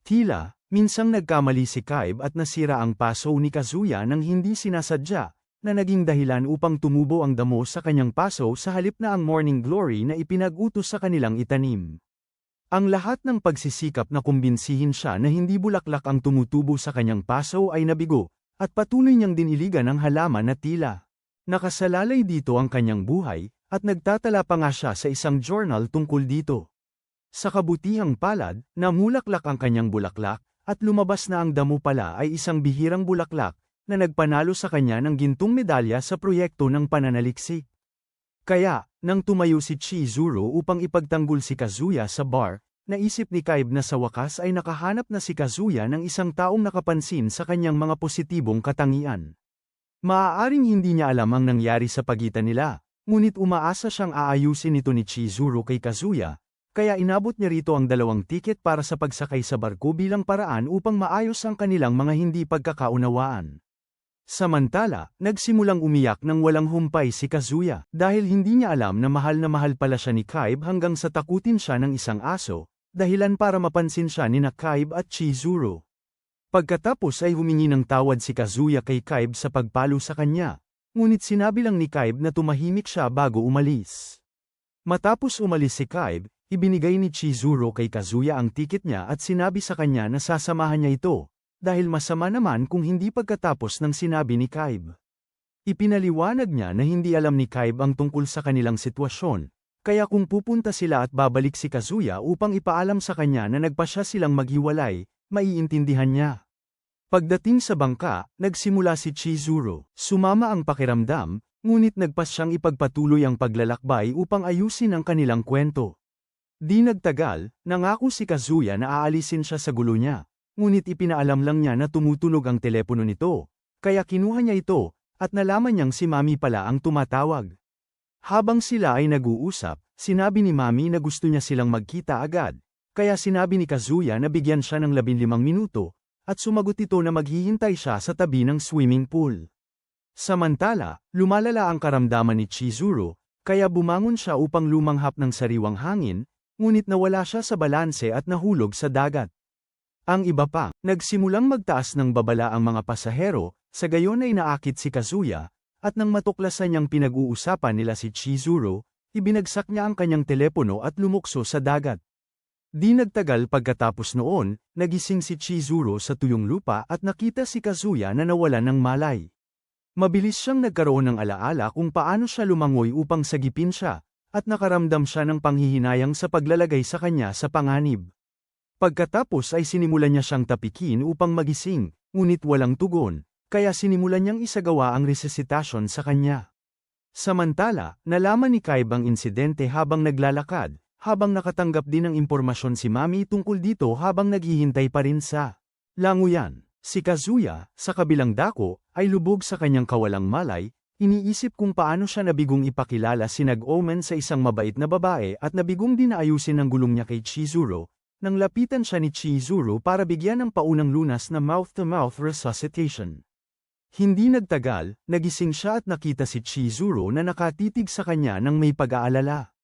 Tila, minsang nagkamali si Kaiba at nasira ang paso ni Kazuya nang hindi sinasadya, na naging dahilan upang tumubo ang damo sa kanyang paso sa halip na ang morning glory na ipinag-utos sa kanilang itanim. Ang lahat ng pagsisikap na kumbinsihin siya na hindi bulaklak ang tumutubo sa kanyang paso ay nabigo, at patuloy niyang diniligan ang halaman na tila nakasalalay dito ang kanyang buhay, at nagtatala pa nga siya sa isang journal tungkol dito. Sa kabutihang palad, namulaklak ang kanyang bulaklak, at lumabas na ang damo pala ay isang bihirang bulaklak, na nagpanalo sa kanya ng gintong medalya sa proyekto ng pananaliksik. Kaya, nang tumayo si Chizuru upang ipagtanggol si Kazuya sa bar, naisip ni Kaiba na sa wakas ay nakahanap na si Kazuya ng isang taong nakapansin sa kanyang mga positibong katangian. Maaaring hindi niya alam ang nangyari sa pagitan nila, ngunit umaasa siyang aayusin ito ni Chizuru kay Kazuya, kaya inabot niya rito ang 2 tiket para sa pagsakay sa barko bilang paraan upang maayos ang kanilang mga hindi pagkakaunawaan. Samantala, nagsimulang umiyak nang walang humpay si Kazuya dahil hindi niya alam na mahal pala siya ni Kaiba hanggang sa takutin siya ng isang aso, dahilan para mapansin siya ni Kaiba at Chizuru. Pagkatapos ay humingi ng tawad si Kazuya kay Kaiba sa pagpalo sa kanya, ngunit sinabi lang ni Kaiba na tumahimik siya bago umalis. Matapos umalis si Kaiba, ibinigay ni Chizuru kay Kazuya ang tiket niya at sinabi sa kanya na sasamahan niya ito, dahil masama naman kung hindi pagkatapos ng sinabi ni Kaiba. Ipinaliwanag niya na hindi alam ni Kaiba ang tungkol sa kanilang sitwasyon, kaya kung pupunta sila at babalik si Kazuya upang ipaalam sa kanya na nagpasya silang maghiwalay, maiintindihan niya. Pagdating sa bangka, nagsimula si Chizuru, sumama ang pakiramdam, ngunit nagpas siyang ipagpatuloy ang paglalakbay upang ayusin ang kanilang kwento. Di nagtagal, nangako si Kazuya na aalisin siya sa gulo niya. Ngunit ipinaalam lang niya na tumutunog ang telepono nito. Kaya kinuha niya ito, at nalaman niyang si Mami pala ang tumatawag. Habang sila ay nag-uusap, sinabi ni Mami na gusto niya silang magkita agad. Kaya sinabi ni Kazuya na bigyan siya ng 15 minuto, at sumagot ito na maghihintay siya sa tabi ng swimming pool. Samantala, lumalala ang karamdaman ni Chizuru, kaya bumangon siya upang lumanghap ng sariwang hangin, ngunit nawala siya sa balanse at nahulog sa dagat. Ang iba pa, nagsimulang magtaas ng babala ang mga pasahero, sa gayon ay naakit si Kazuya, at nang matuklasan niyang pinag-uusapan nila si Chizuru, ibinagsak niya ang kanyang telepono at lumukso sa dagat. Di nagtagal pagkatapos noon, nagising si Chizuru sa tuyong lupa at nakita si Kazuya na nawalan ng malay. Mabilis siyang nagkaroon ng alaala kung paano siya lumangoy upang sagipin siya, at nakaramdam siya ng panghihinayang sa paglalagay sa kanya sa panganib. Pagkatapos ay sinimulan niya siyang tapikin upang magising, ngunit walang tugon, kaya sinimulan niyang isagawa ang resuscitation sa kanya. Samantala, nalaman ni Kaiba ang insidente habang naglalakad, habang nakatanggap din ng impormasyon si Mami tungkol dito habang naghihintay pa rin sa languyan. Si Kazuya, sa kabilang dako, ay lubog sa kanyang kawalang malay, iniisip kung paano siya nabigong ipakilala si Nag-Omen sa isang mabait na babae at nabigong din na ayusin ang gulong niya kay Chizuru, nang lapitan siya ni Chizuru para bigyan ng paunang lunas na mouth-to-mouth resuscitation. Hindi nagtagal, nagising siya at nakita si Chizuru na nakatitig sa kanya nang may pag-aalala.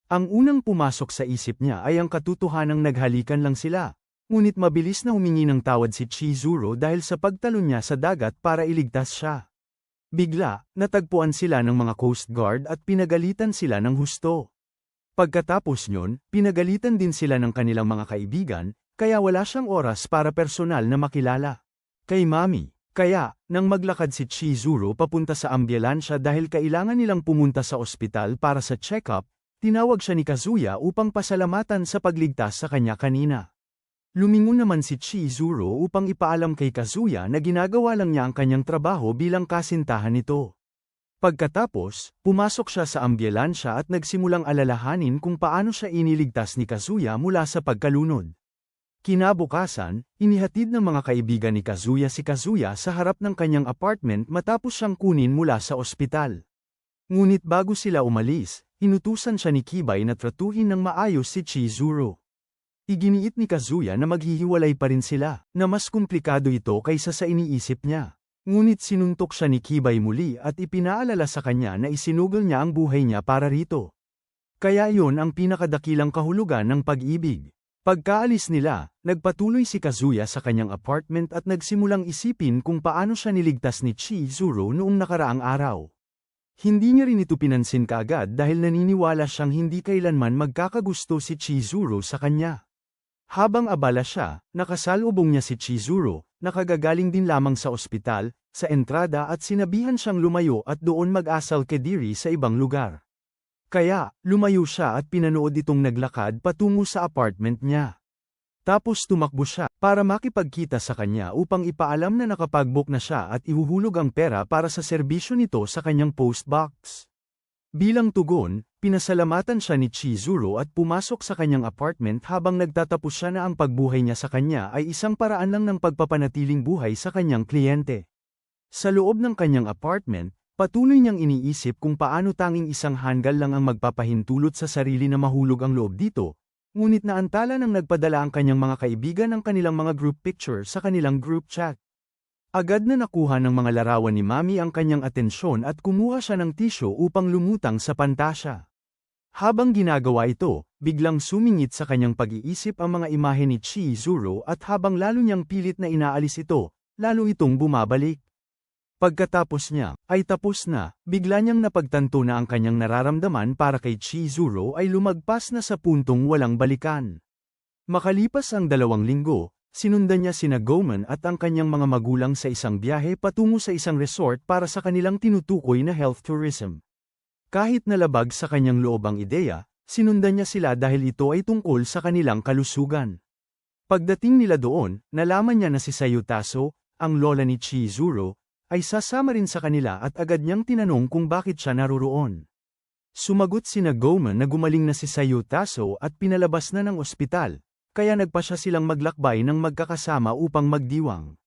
Ang unang pumasok sa isip niya ay ang katotohanang naghalikan lang sila, ngunit mabilis na humingi ng tawad si Chizuru dahil sa pagtalon niya sa dagat para iligtas siya. Bigla, natagpuan sila ng mga Coast Guard at pinagalitan sila ng husto. Pagkatapos nyon, pinagalitan din sila ng kanilang mga kaibigan, kaya wala siyang oras para personal na makilala kay Mami. Kaya, nang maglakad si Chizuru papunta sa ambulansya dahil kailangan nilang pumunta sa ospital para sa check-up, tinawag siya ni Kazuya upang pasalamatan sa pagligtas sa kanya kanina. Lumingon naman si Chizuru upang ipaalam kay Kazuya na ginagawa lang niya ang kanyang trabaho bilang kasintahan nito. Pagkatapos, pumasok siya sa ambulansya at nagsimulang alalahanin kung paano siya iniligtas ni Kazuya mula sa pagkalunod. Kinabukasan, inihatid ng mga kaibigan ni Kazuya si Kazuya sa harap ng kanyang apartment matapos siyang kunin mula sa ospital. Ngunit bago sila umalis, inutusan siya ni Kibay na tratuhin ng maayos si Chizuru. Iginiit ni Kazuya na maghihiwalay pa rin sila, na mas komplikado ito kaysa sa iniisip niya. Ngunit sinuntok siya ni Kibay muli at ipinaalala sa kanya na isinugol niya ang buhay niya para rito. Kaya iyon ang pinakadakilang kahulugan ng pag-ibig. Pagkaalis nila, nagpatuloy si Kazuya sa kanyang apartment at nagsimulang isipin kung paano siya niligtas ni Chizuru noong nakaraang araw. Hindi niya rin ito pinansin kaagad dahil naniniwala siyang hindi kailanman magkakagusto si Chizuru sa kanya. Habang abala siya, nakasalubong niya si Chizuru, nakagagaling din lamang sa ospital, sa entrada at sinabihan siyang lumayo at doon mag-asal kediri sa ibang lugar. Kaya, lumayo siya at pinanood itong naglakad patungo sa apartment niya. Tapos tumakbo siya, para makipagkita sa kanya upang ipaalam na nakapag-book na siya at ihuhulog ang pera para sa serbisyo nito sa kanyang postbox. Bilang tugon, pinasalamatan siya ni Chizuru at pumasok sa kanyang apartment habang nagtatapos siya na ang pagbuhay niya sa kanya ay isang paraan lang ng pagpapanatiling buhay sa kanyang kliyente. Sa loob ng kanyang apartment, patuloy niyang iniisip kung paano tanging isang hanggal lang ang magpapahintulot sa sarili na mahulog ang loob dito, ngunit naantala nang nagpadala ang kanyang mga kaibigan ng kanilang mga group picture sa kanilang group chat. Agad na nakuha ng mga larawan ni Mami ang kanyang atensyon at kumuha siya ng tisyo upang lumutang sa pantasya. Habang ginagawa ito, biglang sumingit sa kanyang pag-iisip ang mga imahe ni Chizuru at habang lalo niyang pilit na inaalis ito, lalo itong bumabalik. Pagkatapos niya, ay tapos na, bigla niyang napagtanto na ang kanyang nararamdaman para kay Chizuru ay lumagpas na sa puntong walang balikan. Makalipas ang 2 linggo, sinundan niya sina Gomen at ang kanyang mga magulang sa isang biyahe patungo sa isang resort para sa kanilang tinutukoy na health tourism. Kahit nalabag sa kanyang loob ang ideya, sinundan niya sila dahil ito ay tungkol sa kanilang kalusugan. Pagdating nila doon, nalaman niya na si Sayutaso, ang lola ni Chizuru, ay sasama rin sa kanila at agad niyang tinanong kung bakit siya naroroon. Sumagot sina Goman na gumaling na si Sayutaso at pinalabas na ng ospital, kaya nagpasya silang maglakbay ng magkakasama upang magdiwang.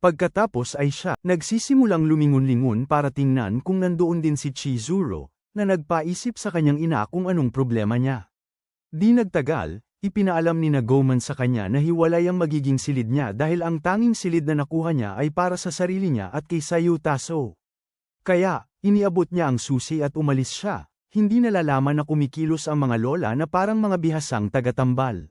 Pagkatapos ay siya nagsisimulang lumingon-lingon para tingnan kung nandoon din si Chizuru, na nagpaisip sa kanyang ina kung anong problema niya. Di nagtagal, ipinaalam ni Goman sa kanya na hiwalay ang magiging silid niya dahil ang tanging silid na nakuha niya ay para sa sarili niya at kay Sayutaso. Kaya, iniabot niya ang susi at umalis siya, hindi nalalaman na kumikilos ang mga lola na parang mga bihasang tagatambal.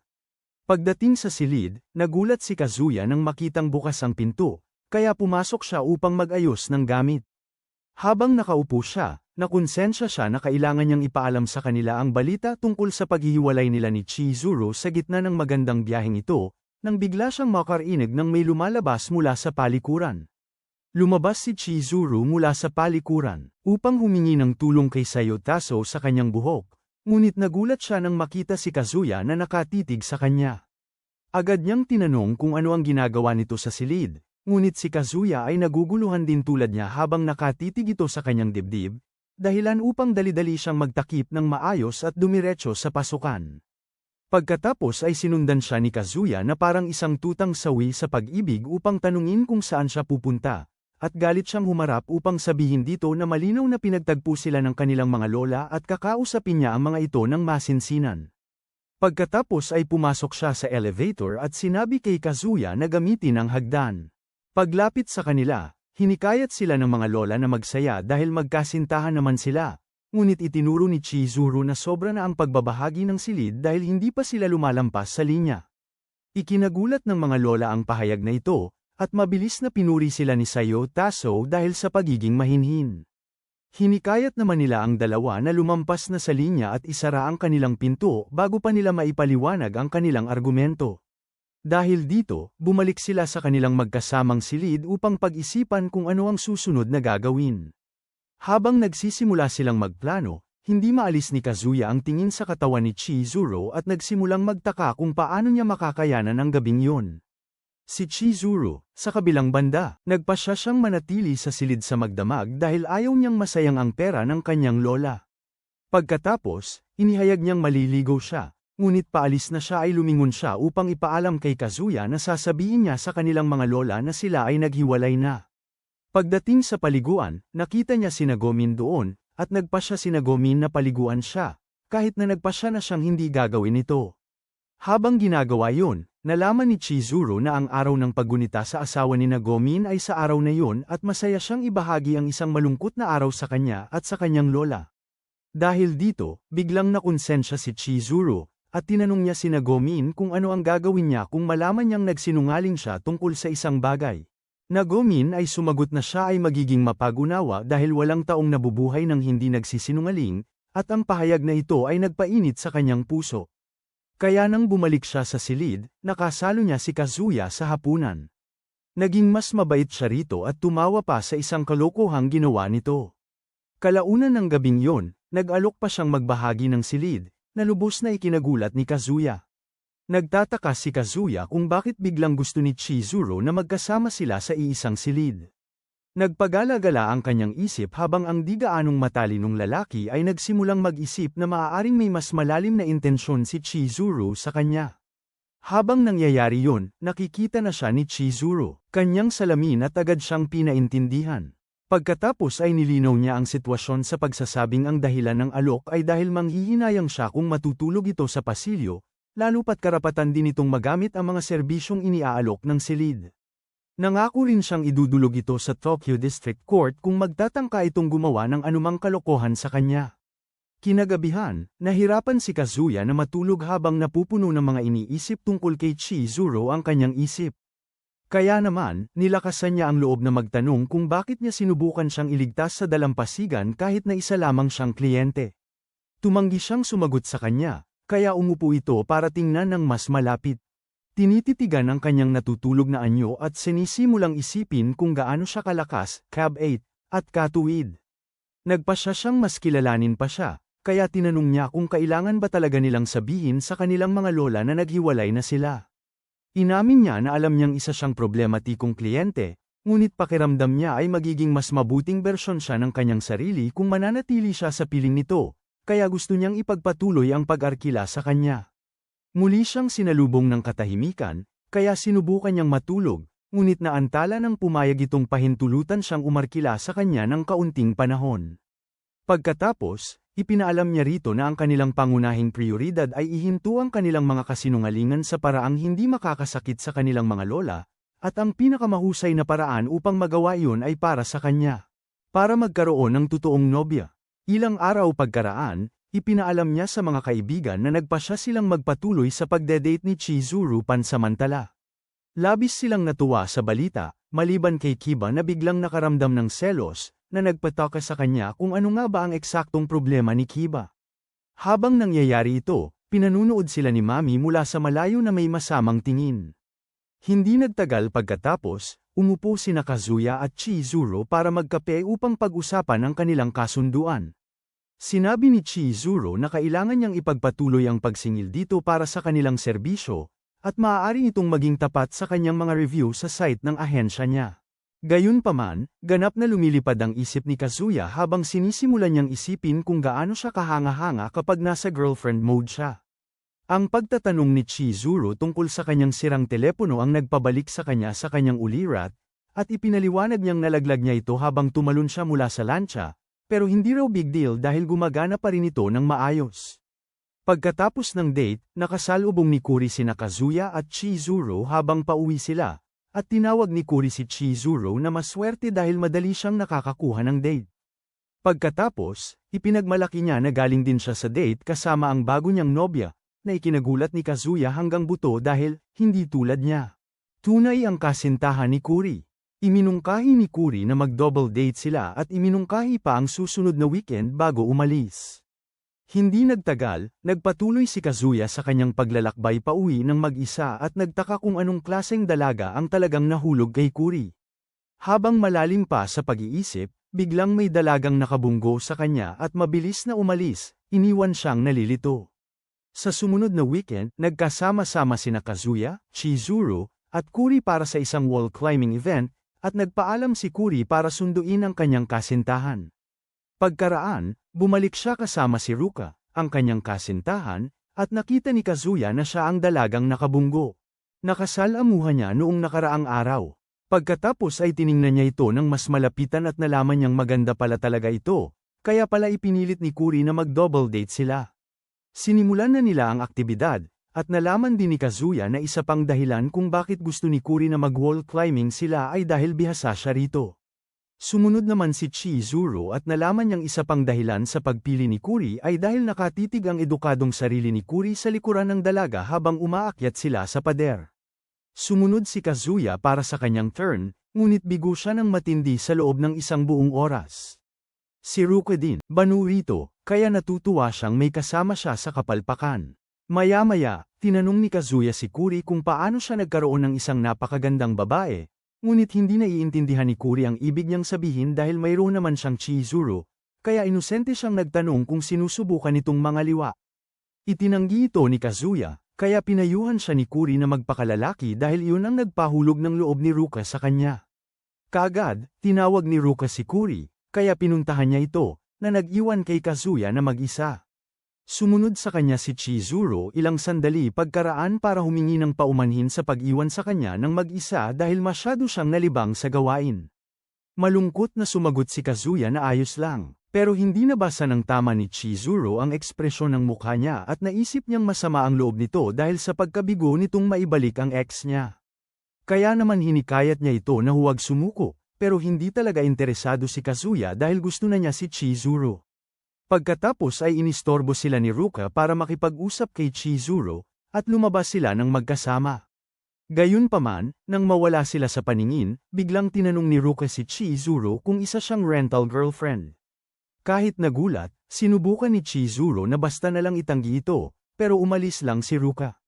Pagdating sa silid, nagulat si Kazuya nang makitang bukas ang pinto, kaya pumasok siya upang mag-ayos ng gamit. Habang nakaupo siya, nakonsensya siya na kailangan niyang ipaalam sa kanila ang balita tungkol sa paghihiwalay nila ni Chizuru sa gitna ng magandang biyaheng ito, nang bigla siyang makarinig ng may lumalabas mula sa palikuran. Lumabas si Chizuru mula sa palikuran, upang humingi ng tulong kay Sayutaso sa kanyang buhok. Ngunit nagulat siya nang makita si Kazuya na nakatitig sa kanya. Agad niyang tinanong kung ano ang ginagawa nito sa silid, ngunit si Kazuya ay naguguluhan din tulad niya habang nakatitig ito sa kanyang dibdib, dahilan upang dali-dali siyang magtakip ng maayos at dumiretso sa pasukan. Pagkatapos ay sinundan siya ni Kazuya na parang isang tutang sawi sa pag-ibig upang tanungin kung saan siya pupunta. At galit siyang humarap upang sabihin dito na malinaw na pinagtagpo sila ng kanilang mga lola at kakausapin niya ang mga ito ng masinsinan. Pagkatapos ay pumasok siya sa elevator at sinabi kay Kazuya na gamitin ang hagdan. Paglapit sa kanila, hinikayat sila ng mga lola na magsaya dahil magkasintahan naman sila, ngunit itinuro ni Chizuru na sobra na ang pagbabahagi ng silid dahil hindi pa sila lumalampas sa linya. Ikinagulat ng mga lola ang pahayag na ito, at mabilis na pinuri sila ni Sayutaso dahil sa pagiging mahinhin. Hinikayat naman nila ang dalawa na lumampas na sa linya at isara ang kanilang pinto bago pa nila maipaliwanag ang kanilang argumento. Dahil dito, bumalik sila sa kanilang magkasamang silid upang pag-isipan kung ano ang susunod na gagawin. Habang nagsisimula silang magplano, hindi maalis ni Kazuya ang tingin sa katawan ni Chizuru at nagsimulang magtaka kung paano niya makakayanan ang gabing yun. Si Chizuru, sa kabilang banda, nagpasya siyang manatili sa silid sa magdamag dahil ayaw niyang masayang ang pera ng kanyang lola. Pagkatapos, inihayag niyang maliligo siya, ngunit paalis na siya ay lumingon siya upang ipaalam kay Kazuya na sasabihin niya sa kanilang mga lola na sila ay naghiwalay na. Pagdating sa paliguan, nakita niya si Gomin doon, at nagpasya si Gomin na paliguan siya, kahit na nagpasya na siyang hindi gagawin ito. Habang ginagawa yun, nalaman ni Chizuru na ang araw ng paggunita sa asawa ni Gomin ay sa araw na yun at masaya siyang ibahagi ang isang malungkot na araw sa kanya at sa kanyang lola. Dahil dito, biglang nakonsensya si Chizuru, at tinanong niya si Gomin kung ano ang gagawin niya kung malaman niyang nagsinungaling siya tungkol sa isang bagay. Gomin ay sumagot na siya ay magiging mapag-unawa dahil walang taong nabubuhay ng hindi nagsisinungaling, at ang pahayag na ito ay nagpainit sa kanyang puso. Kaya nang bumalik siya sa silid, nakasalo niya si Kazuya sa hapunan. Naging mas mabait siya rito at tumawa pa sa isang kalokohang ginawa nito. Kalaunan ng gabing yon, nag-alok pa siyang magbahagi ng silid, na lubos na ikinagulat ni Kazuya. Nagtataka si Kazuya kung bakit biglang gusto ni Chizuru na magkasama sila sa iisang silid. Nagpagala-gala ang kanyang isip habang ang di gaanong matalinong lalaki ay nagsimulang mag-isip na maaaring may mas malalim na intensyon si Chizuru sa kanya. Habang nangyayari yun, nakikita na siya ni Chizuru, kanyang salamin at agad siyang pinaintindihan. Pagkatapos ay nilinaw niya ang sitwasyon sa pagsasabing ang dahilan ng alok ay dahil manghihinayang siya kung matutulog ito sa pasilyo, lalo pat karapatan din itong magamit ang mga serbisyong iniaalok ng silid. Nangako rin siyang idudulog ito sa Tokyo District Court kung magtatangka itong gumawa ng anumang kalokohan sa kanya. Kinagabihan, nahirapan si Kazuya na matulog habang napupuno ng mga iniisip tungkol kay Chizuru ang kanyang isip. Kaya naman, nilakasan niya ang loob na magtanong kung bakit niya sinubukan siyang iligtas sa dalampasigan kahit na isa lamang siyang kliyente. Tumanggi siyang sumagot sa kanya, kaya umupo ito para tingnan ng mas malapit. Tinititigan ang kanyang natutulog na anyo at sinisimulang isipin kung gaano siya kalakas, cab 8, at katuwid. Nagpasya siyang mas kilalanin pa siya, kaya tinanong niya kung kailangan ba talaga nilang sabihin sa kanilang mga lola na naghiwalay na sila. Inamin niya na alam niyang isa siyang problematikong kliyente, ngunit pakiramdam niya ay magiging mas mabuting bersyon siya ng kanyang sarili kung mananatili siya sa piling nito, kaya gusto niyang ipagpatuloy ang pag-arkila sa kanya. Muli siyang sinalubong ng katahimikan, kaya sinubukan niyang matulog, ngunit naantala ng pumayag itong pahintulutan siyang umarkila sa kanya ng kaunting panahon. Pagkatapos, ipinaalam niya rito na ang kanilang pangunahing prioridad ay ihinto ang kanilang mga kasinungalingan sa paraang hindi makakasakit sa kanilang mga lola, at ang pinakamahusay na paraan upang magawa iyon ay para sa kanya. Para magkaroon ng totoong nobya. Ilang araw pagkaraan, ipinaalam niya sa mga kaibigan na nagpasya silang magpatuloy sa pagdedate ni Chizuru pansamantala. Labis silang natuwa sa balita, maliban kay Kiba na biglang nakaramdam ng selos, na nagpataka sa kanya kung ano nga ba ang eksaktong problema ni Kiba. Habang nangyayari ito, pinanunood sila ni Mami mula sa malayo na may masamang tingin. Hindi nagtagal pagkatapos, umupo sina Kazuya at Chizuru para magkape upang pag-usapan ang kanilang kasunduan. Sinabi ni Chizuru na kailangan niyang ipagpatuloy ang pagsingil dito para sa kanilang serbisyo, at maaari itong maging tapat sa kanyang mga review sa site ng ahensya niya. Gayunpaman, ganap na lumilipad ang isip ni Kazuya habang sinisimulan niyang isipin kung gaano siya kahanga-hanga kapag nasa girlfriend mode siya. Ang pagtatanong ni Chizuru tungkol sa kanyang sirang telepono ang nagpabalik sa kanya sa kanyang ulirat, at ipinaliwanag niyang nalaglag niya ito habang tumalon siya mula sa lancha, pero hindi raw big deal dahil gumagana pa rin ito ng maayos. Pagkatapos ng date, nakasalubong ni Kuri sina Kazuya at Chizuru habang pauwi sila, at tinawag ni Kuri si Chizuru na maswerte dahil madali siyang nakakakuha ng date. Pagkatapos, ipinagmalaki niya na galing din siya sa date kasama ang bago niyang nobya, na ikinagulat ni Kazuya hanggang buto dahil hindi tulad niya. Tunay ang kasintahan ni Kuri. Iminungkahi ni Kuri na mag-double date sila at iminungkahi pa ang susunod na weekend bago umalis. Hindi nagtagal, nagpatuloy si Kazuya sa kanyang paglalakbay pauwi ng mag-isa at nagtaka kung anong klaseng dalaga ang talagang nahulog kay Kuri. Habang malalim pa sa pag-iisip, biglang may dalagang nakabunggo sa kanya at mabilis na umalis, iniwan siyang nalilito. Sa sumunod na weekend, nagkasama-sama sina Kazuya, Chizuru, at Kuri para sa isang wall climbing event, at nagpaalam si Kuri para sunduin ang kanyang kasintahan. Pagkaraan, bumalik siya kasama si Ruka, ang kanyang kasintahan, at nakita ni Kazuya na siya ang dalagang nakabunggo. Nakasalamuhan niya noong nakaraang araw. Pagkatapos ay tiningnan niya ito ng mas malapitan at nalaman niyang maganda pala talaga ito, kaya pala ipinilit ni Kuri na mag-double date sila. Sinimulan na nila ang aktibidad, at nalaman din ni Kazuya na isa pang dahilan kung bakit gusto ni Kuri na mag-wall climbing sila ay dahil bihasa siya rito. Sumunod naman si Chizuru at nalaman niyang isa pang dahilan sa pagpili ni Kuri ay dahil nakatitig ang edukadong sarili ni Kuri sa likuran ng dalaga habang umaakyat sila sa pader. Sumunod si Kazuya para sa kanyang turn, ngunit bigo siya ng matindi sa loob ng isang buong oras. Si Ruka din, banu rito, kaya natutuwa siyang may kasama siya sa kapalpakan. Maya-maya, tinanong ni Kazuya si Kuri kung paano siya nagkaroon ng isang napakagandang babae, ngunit hindi naiintindihan ni Kuri ang ibig niyang sabihin dahil mayroon naman siyang Chizuru, kaya inosente siyang nagtanong kung sinusubukan itong mga liwa. Itinanggi ito ni Kazuya, kaya pinayuhan siya ni Kuri na magpakalalaki dahil iyon ang nagpahulog ng loob ni Ruka sa kanya. Kaagad, tinawag ni Ruka si Kuri, kaya pinuntahan niya ito, na nag-iwan kay Kazuya na mag-isa. Sumunod sa kanya si Chizuru ilang sandali pagkaraan para humingi ng paumanhin sa pag-iwan sa kanya ng mag-isa dahil masyado siyang nalibang sa gawain. Malungkot na sumagot si Kazuya na ayos lang, pero hindi nabasa ng tama ni Chizuru ang ekspresyon ng mukha niya at naisip niyang masama ang loob nito dahil sa pagkabigo nitong maibalik ang ex niya. Kaya naman hinikayat niya ito na huwag sumuko, pero hindi talaga interesado si Kazuya dahil gusto na niya si Chizuru. Pagkatapos ay inistorbo sila ni Ruka para makipag-usap kay Chizuru, at lumabas sila ng magkasama. Gayunpaman, nang mawala sila sa paningin, biglang tinanong ni Ruka si Chizuru kung isa siyang rental girlfriend. Kahit nagulat, sinubukan ni Chizuru na basta na lang itanggi ito, pero umalis lang si Ruka.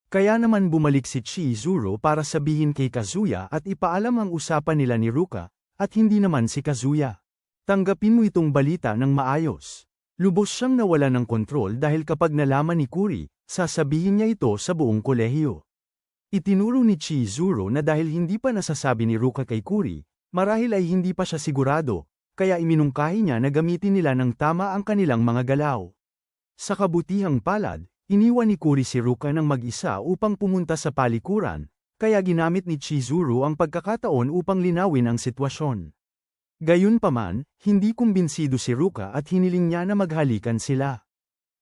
Kaya naman bumalik si Chizuru para sabihin kay Kazuya at ipaalam ang usapan nila ni Ruka, at hindi naman si Kazuya. Tanggapin mo itong balita ng maayos. Lubos siyang nawala ng kontrol dahil kapag nalaman ni Kuri, sasabihin niya ito sa buong kolehiyo. Itinuro ni Chizuru na dahil hindi pa nasasabi ni Ruka kay Kuri, marahil ay hindi pa siya sigurado, kaya iminungkahi niya na gamitin nila ng tama ang kanilang mga galaw. Sa kabutihang palad, iniwan ni Kuri si Ruka ng mag-isa upang pumunta sa palikuran, kaya ginamit ni Chizuru ang pagkakataon upang linawin ang sitwasyon. Gayunpaman, hindi kumbinsido si Ruka at hiniling niya na maghalikan sila.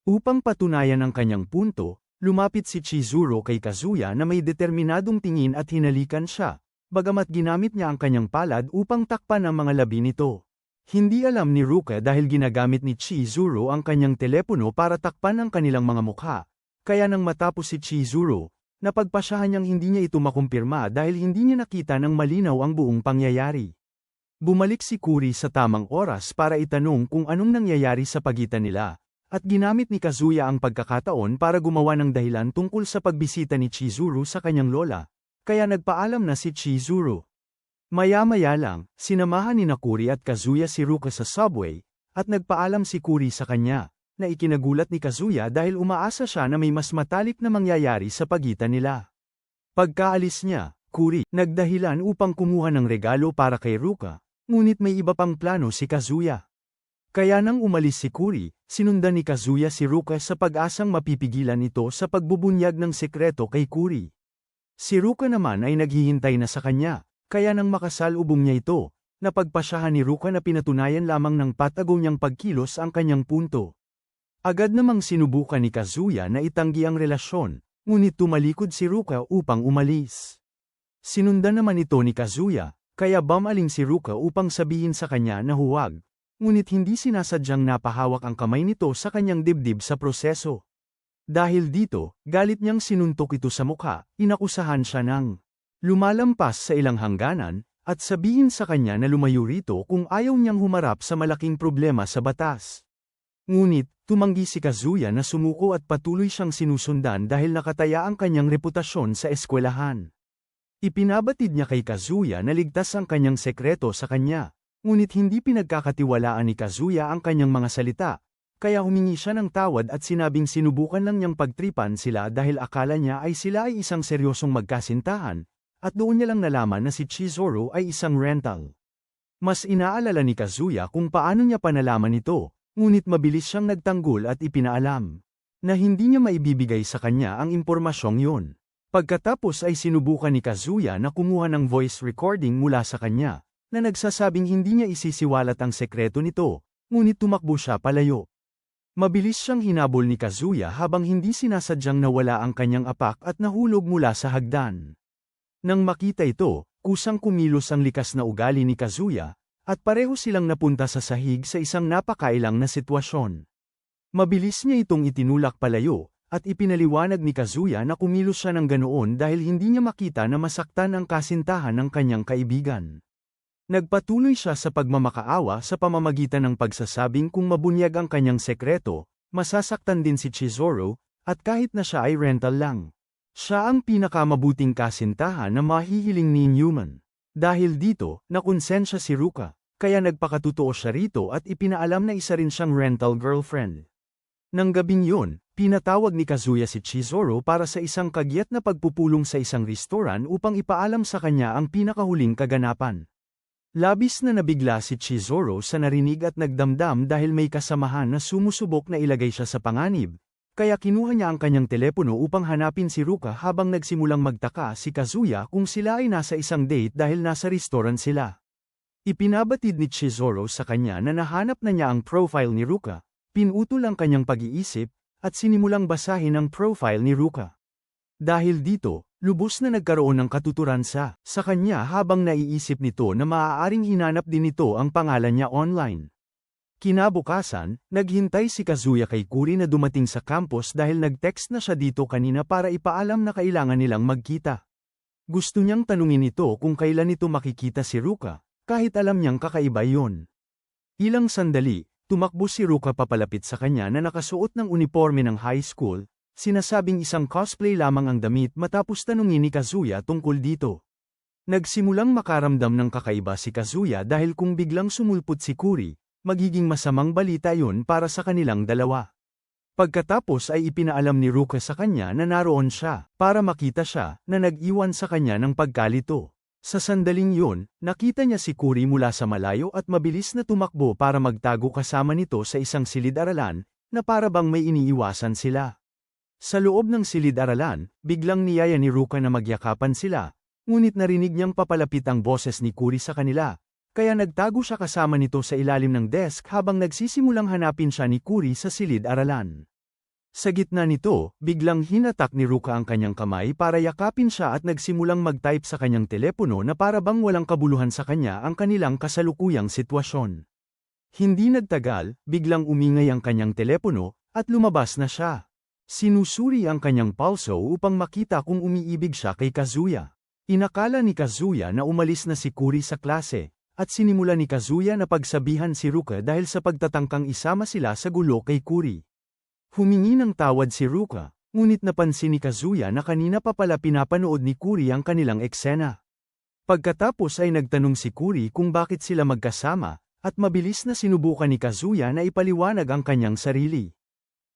Upang patunayan ang kanyang punto, lumapit si Chizuru kay Kazuya na may determinadong tingin at hinalikan siya, bagamat ginamit niya ang kanyang palad upang takpan ang mga labi nito. Hindi alam ni Ruka dahil ginagamit ni Chizuru ang kanyang telepono para takpan ang kanilang mga mukha, kaya nang matapos si Chizuru, napagpasyahan niyang hindi niya ito makumpirma dahil hindi niya nakita ng malinaw ang buong pangyayari. Bumalik si Kuri sa tamang oras para itanong kung anong nangyayari sa pagitan nila, at ginamit ni Kazuya ang pagkakataon para gumawa ng dahilan tungkol sa pagbisita ni Chizuru sa kanyang lola, kaya nagpaalam na si Chizuru. Maya-maya lang, sinamahan ni Kuri at Kazuya si Ruka sa subway, at nagpaalam si Kuri sa kanya, na ikinagulat ni Kazuya dahil umaasa siya na may mas matalik na mangyayari sa pagitan nila. Pagkaalis niya, Kuri nagdahilan upang kumuha ng regalo para kay Ruka, ngunit may iba pang plano si Kazuya. Kaya nang umalis si Kuri, sinundan ni Kazuya si Ruka sa pag-asang mapipigilan ito sa pagbubunyag ng sekreto kay Kuri. Si Ruka naman ay naghihintay na sa kanya, kaya nang makasalubong niya ito, napagpasyahan ni Ruka na pinatunayan lamang ng patago niyang pagkilos ang kanyang punto. Agad namang sinubukan ni Kazuya na itanggi ang relasyon, ngunit tumalikod si Ruka upang umalis. Sinundan naman ito ni Kazuya, kaya bumaling si Ruka upang sabihin sa kanya na huwag. Ngunit hindi sinasadyang napahawak ang kamay nito sa kanyang dibdib sa proseso. Dahil dito, galit niyang sinuntok ito sa mukha, inakusahan siya ng lumalampas sa ilang hangganan, at sabihin sa kanya na lumayo rito kung ayaw niyang humarap sa malaking problema sa batas. Ngunit, tumanggi si Kazuya na sumuko at patuloy siyang sinusundan dahil nakataya ang kanyang reputasyon sa eskwelahan. Ipinabatid niya kay Kazuya na ligtas ang kanyang sekreto sa kanya. Ngunit hindi pinagkakatiwalaan ni Kazuya ang kanyang mga salita, kaya humingi siya ng tawad at sinabing sinubukan lang niyang pagtripan sila dahil akala niya ay sila ay isang seryosong magkasintahan, at doon niya lang nalaman na si Chizuru ay isang rental. Mas inaalala ni Kazuya kung paano niya panalaman ito, ngunit mabilis siyang nagtanggol at ipinaalam na hindi niya maibibigay sa kanya ang impormasyong yun. Pagkatapos ay sinubukan ni Kazuya na kumuha ng voice recording mula sa kanya, na nagsasabing hindi niya isisiwalat ang sekreto nito, ngunit tumakbo siya palayo. Mabilis siyang hinabol ni Kazuya habang hindi sinasadyang nawala ang kanyang apak at nahulog mula sa hagdan. Nang makita ito, kusang kumilos ang likas na ugali ni Kazuya, at pareho silang napunta sa sahig sa isang napakailang na sitwasyon. Mabilis niya itong itinulak palayo, at ipinaliwanag ni Kazuya na kumilos siya ng ganoon dahil hindi niya makita na masaktan ang kasintahan ng kanyang kaibigan. Nagpatuloy siya sa pagmamakaawa sa pamamagitan ng pagsasabing kung mabunyag ang kanyang sekreto, masasaktan din si Chizuru, at kahit na siya ay rental lang. Siya ang pinakamabuting kasintahan na mahihiling ni Newman. Dahil dito, nakonsensya si Ruka, kaya nagpakatotoo siya rito at ipinaalam na isa rin siyang rental girlfriend. Nang gabing yun, pinatawag ni Kazuya si Chizuru para sa isang kagyat na pagpupulong sa isang restoran upang ipaalam sa kanya ang pinakahuling kaganapan. Labis na nabigla si Chizuru sa narinig at nagdamdam dahil may kasamahan na sumusubok na ilagay siya sa panganib, kaya kinuha niya ang kanyang telepono upang hanapin si Ruka habang nagsimulang magtaka si Kazuya kung sila ay nasa isang date dahil nasa restaurant sila. Ipinabatid ni Chizuru sa kanya na nahanap na niya ang profile ni Ruka, pinutol ang kanyang pag-iisip, at sinimulang basahin ang profile ni Ruka. Dahil dito, lubos na nagkaroon ng katuturan sa kanya habang naiisip nito na maaaring hinanap din nito ang pangalan niya online. Kinabukasan, naghintay si Kazuya kay Kuri na dumating sa campus dahil nag-text na siya dito kanina para ipaalam na kailangan nilang magkita. Gusto niyang tanungin ito kung kailan ito makikita si Ruka, kahit alam niyang kakaiba yun. Ilang sandali, tumakbo si Ruka papalapit sa kanya na nakasuot ng uniforme ng high school, sinasabing isang cosplay lamang ang damit matapos tanungin ni Kazuya tungkol dito. Nagsimulang makaramdam ng kakaiba si Kazuya dahil kung biglang sumulpot si Kuri, magiging masamang balita yun para sa kanilang dalawa. Pagkatapos ay ipinaalam ni Ruka sa kanya na naroon siya, para makita siya, na nag-iwan sa kanya ng pagkalito. Sa sandaling yun, nakita niya si Kuri mula sa malayo at mabilis na tumakbo para magtago kasama nito sa isang silid-aralan, na para bang may iniiwasan sila. Sa loob ng silid-aralan, biglang niyaya ni Ruka na magyakapan sila, ngunit narinig niyang papalapit ang boses ni Kuri sa kanila, kaya nagtago siya kasama nito sa ilalim ng desk habang nagsisimulang hanapin siya ni Kuri sa silid-aralan. Sa gitna nito, biglang hinatak ni Ruka ang kanyang kamay para yakapin siya at nagsimulang mag-type sa kanyang telepono na para bang walang kabuluhan sa kanya ang kanilang kasalukuyang sitwasyon. Hindi nagtagal, biglang umingay ang kanyang telepono, at lumabas na siya. Sinusuri ang kanyang pulso upang makita kung umiibig siya kay Kazuya. Inakala ni Kazuya na umalis na si Kuri sa klase, at sinimula ni Kazuya na pagsabihan si Ruka dahil sa pagtatangkang isama sila sa gulo kay Kuri. Humingi ng tawad si Ruka, ngunit napansin ni Kazuya na kanina pa pala pinapanood ni Kuri ang kanilang eksena. Pagkatapos ay nagtanong si Kuri kung bakit sila magkasama, at mabilis na sinubukan ni Kazuya na ipaliwanag ang kanyang sarili.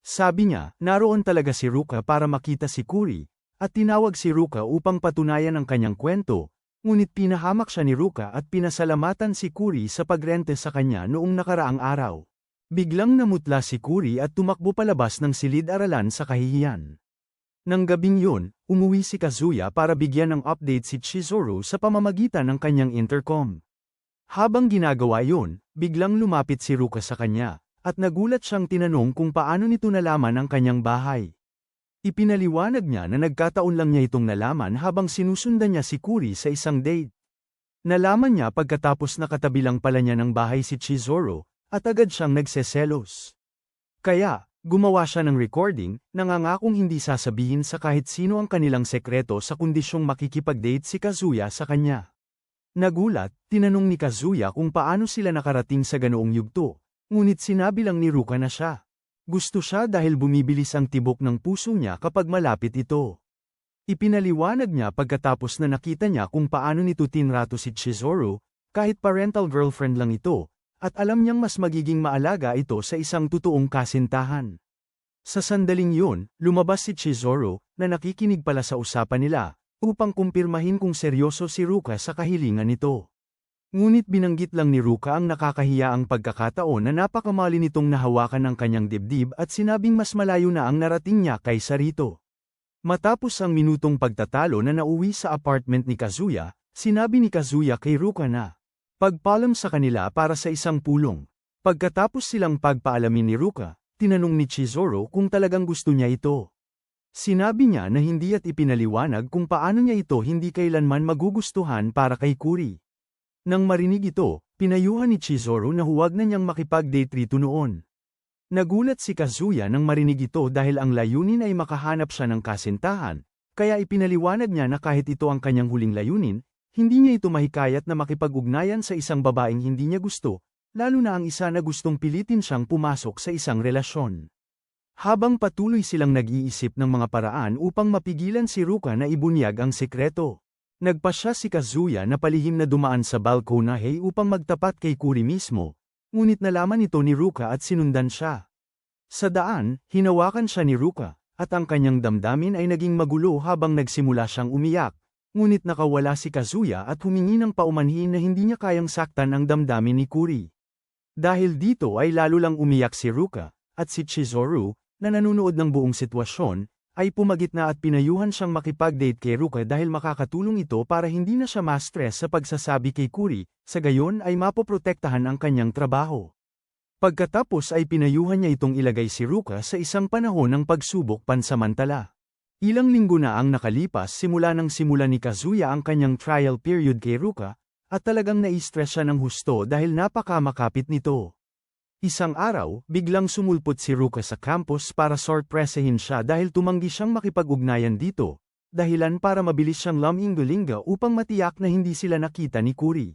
Sabi niya, naroon talaga si Ruka para makita si Kuri, at tinawag si Ruka upang patunayan ang kanyang kwento, ngunit pinahamak siya ni Ruka at pinasalamatan si Kuri sa pagrente sa kanya noong nakaraang araw. Biglang namutla si Kuri at tumakbo palabas ng silid-aralan sa kahihiyan. Nang gabing yun, umuwi si Kazuya para bigyan ng update si Chizuru sa pamamagitan ng kanyang intercom. Habang ginagawa yun, biglang lumapit si Ruka sa kanya, at nagulat siyang tinanong kung paano nito nalaman ang kanyang bahay. Ipinaliwanag niya na nagkataon lang niya itong nalaman habang sinusundan niya si Kuri sa isang date. Nalaman niya pagkatapos nakatabi lang pala niya ng bahay si Chizuru, at agad siyang nagseselos. Kaya, gumawa siya ng recording, nangangakong hindi sasabihin sa kahit sino ang kanilang sekreto sa kondisyong makikipag-date si Kazuya sa kanya. Nagulat, tinanong ni Kazuya kung paano sila nakarating sa ganoong yugto, ngunit sinabi lang ni Ruka na siya. Gusto siya dahil bumibilis ang tibok ng puso niya kapag malapit ito. Ipinaliwanag niya pagkatapos na nakita niya kung paano nito tinrato si Chizuru, kahit parental girlfriend lang ito, at alam niyang mas magiging maalaga ito sa isang totoong kasintahan. Sa sandaling yun, lumabas si Chizuru, na nakikinig pala sa usapan nila, upang kumpirmahin kung seryoso si Ruka sa kahilingan nito. Ngunit binanggit lang ni Ruka ang nakakahiyaang pagkakataon na napakamali nitong nahawakan ng kanyang dibdib at sinabing mas malayo na ang narating niya kaysa rito. Matapos ang minutong pagtatalo na nauwi sa apartment ni Kazuya, sinabi ni Kazuya kay Ruka na pagpaalam sa kanila para sa isang pulong. Pagkatapos silang pagpaalamin ni Ruka, tinanong ni Chizuru kung talagang gusto niya ito. Sinabi niya na hindi at ipinaliwanag kung paano niya ito hindi kailanman magugustuhan para kay Kuri. Nang marinig ito, pinayuhan ni Chizuru na huwag na niyang makipag-date rito noon. Nagulat si Kazuya nang marinig ito dahil ang layunin ay makahanap siya ng kasintahan, kaya ipinaliwanag niya na kahit ito ang kanyang huling layunin, hindi niya ito mahikayat na makipag-ugnayan sa isang babaeng hindi niya gusto, lalo na ang isa na gustong pilitin siyang pumasok sa isang relasyon. Habang patuloy silang nag-iisip ng mga paraan upang mapigilan si Ruka na ibunyag ang sekreto, nagpasya si Kazuya na palihim na dumaan sa balkonahe upang magtapat kay Kuri mismo, ngunit nalaman ito ni Ruka at sinundan siya. Sa daan, hinawakan siya ni Ruka, at ang kanyang damdamin ay naging magulo habang nagsimula siyang umiyak. Ngunit nakawala si Kazuya at humingi ng paumanhin na hindi niya kayang saktan ang damdamin ni Kuri. Dahil dito ay lalo lang umiyak si Ruka, at si Chizuru, na nanunood ng buong sitwasyon, ay pumagitna at pinayuhan siyang makipag-date kay Ruka dahil makakatulong ito para hindi na siya ma-stress sa pagsasabi kay Kuri, sa gayon ay mapoprotektahan ang kanyang trabaho. Pagkatapos ay pinayuhan niya itong ilagay si Ruka sa isang panahon ng pagsubok pansamantala. Ilang linggo na ang nakalipas simula ni Kazuya ang kanyang trial period kay Ruka, at talagang nai-stress siya ng husto dahil napakamakapit nito. Isang araw, biglang sumulpot si Ruka sa campus para sorpresahin siya dahil tumanggi siyang makipag-ugnayan dito, dahilan para mabilis siyang luminggo-linggo upang matiyak na hindi sila nakita ni Kuri.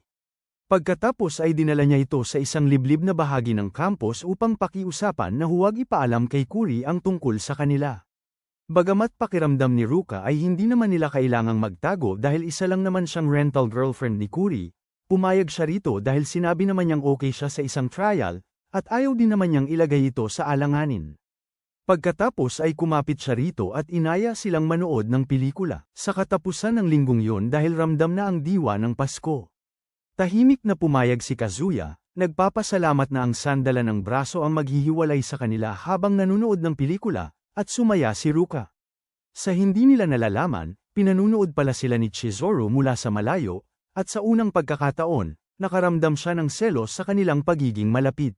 Pagkatapos ay dinala niya ito sa isang liblib na bahagi ng campus upang pakiusapan na huwag ipaalam kay Kuri ang tungkol sa kanila. Bagamat pakiramdam ni Ruka ay hindi naman nila kailangang magtago dahil isa lang naman siyang rental girlfriend ni Kuri, pumayag siya rito dahil sinabi naman niyang okay siya sa isang trial, at ayaw din naman niyang ilagay ito sa alanganin. Pagkatapos ay kumapit siya rito at inaya silang manood ng pelikula. Sa katapusan ng linggong yun dahil ramdam na ang diwa ng Pasko. Tahimik na pumayag si Kazuya, nagpapasalamat na ang sandala ng braso ang maghihiwalay sa kanila habang nanonood ng pelikula, at sumaya si Ruka. Sa hindi nila nalalaman, pinanunood pala sila ni Chizuru mula sa malayo, at sa unang pagkakataon, nakaramdam siya ng selos sa kanilang pagiging malapit.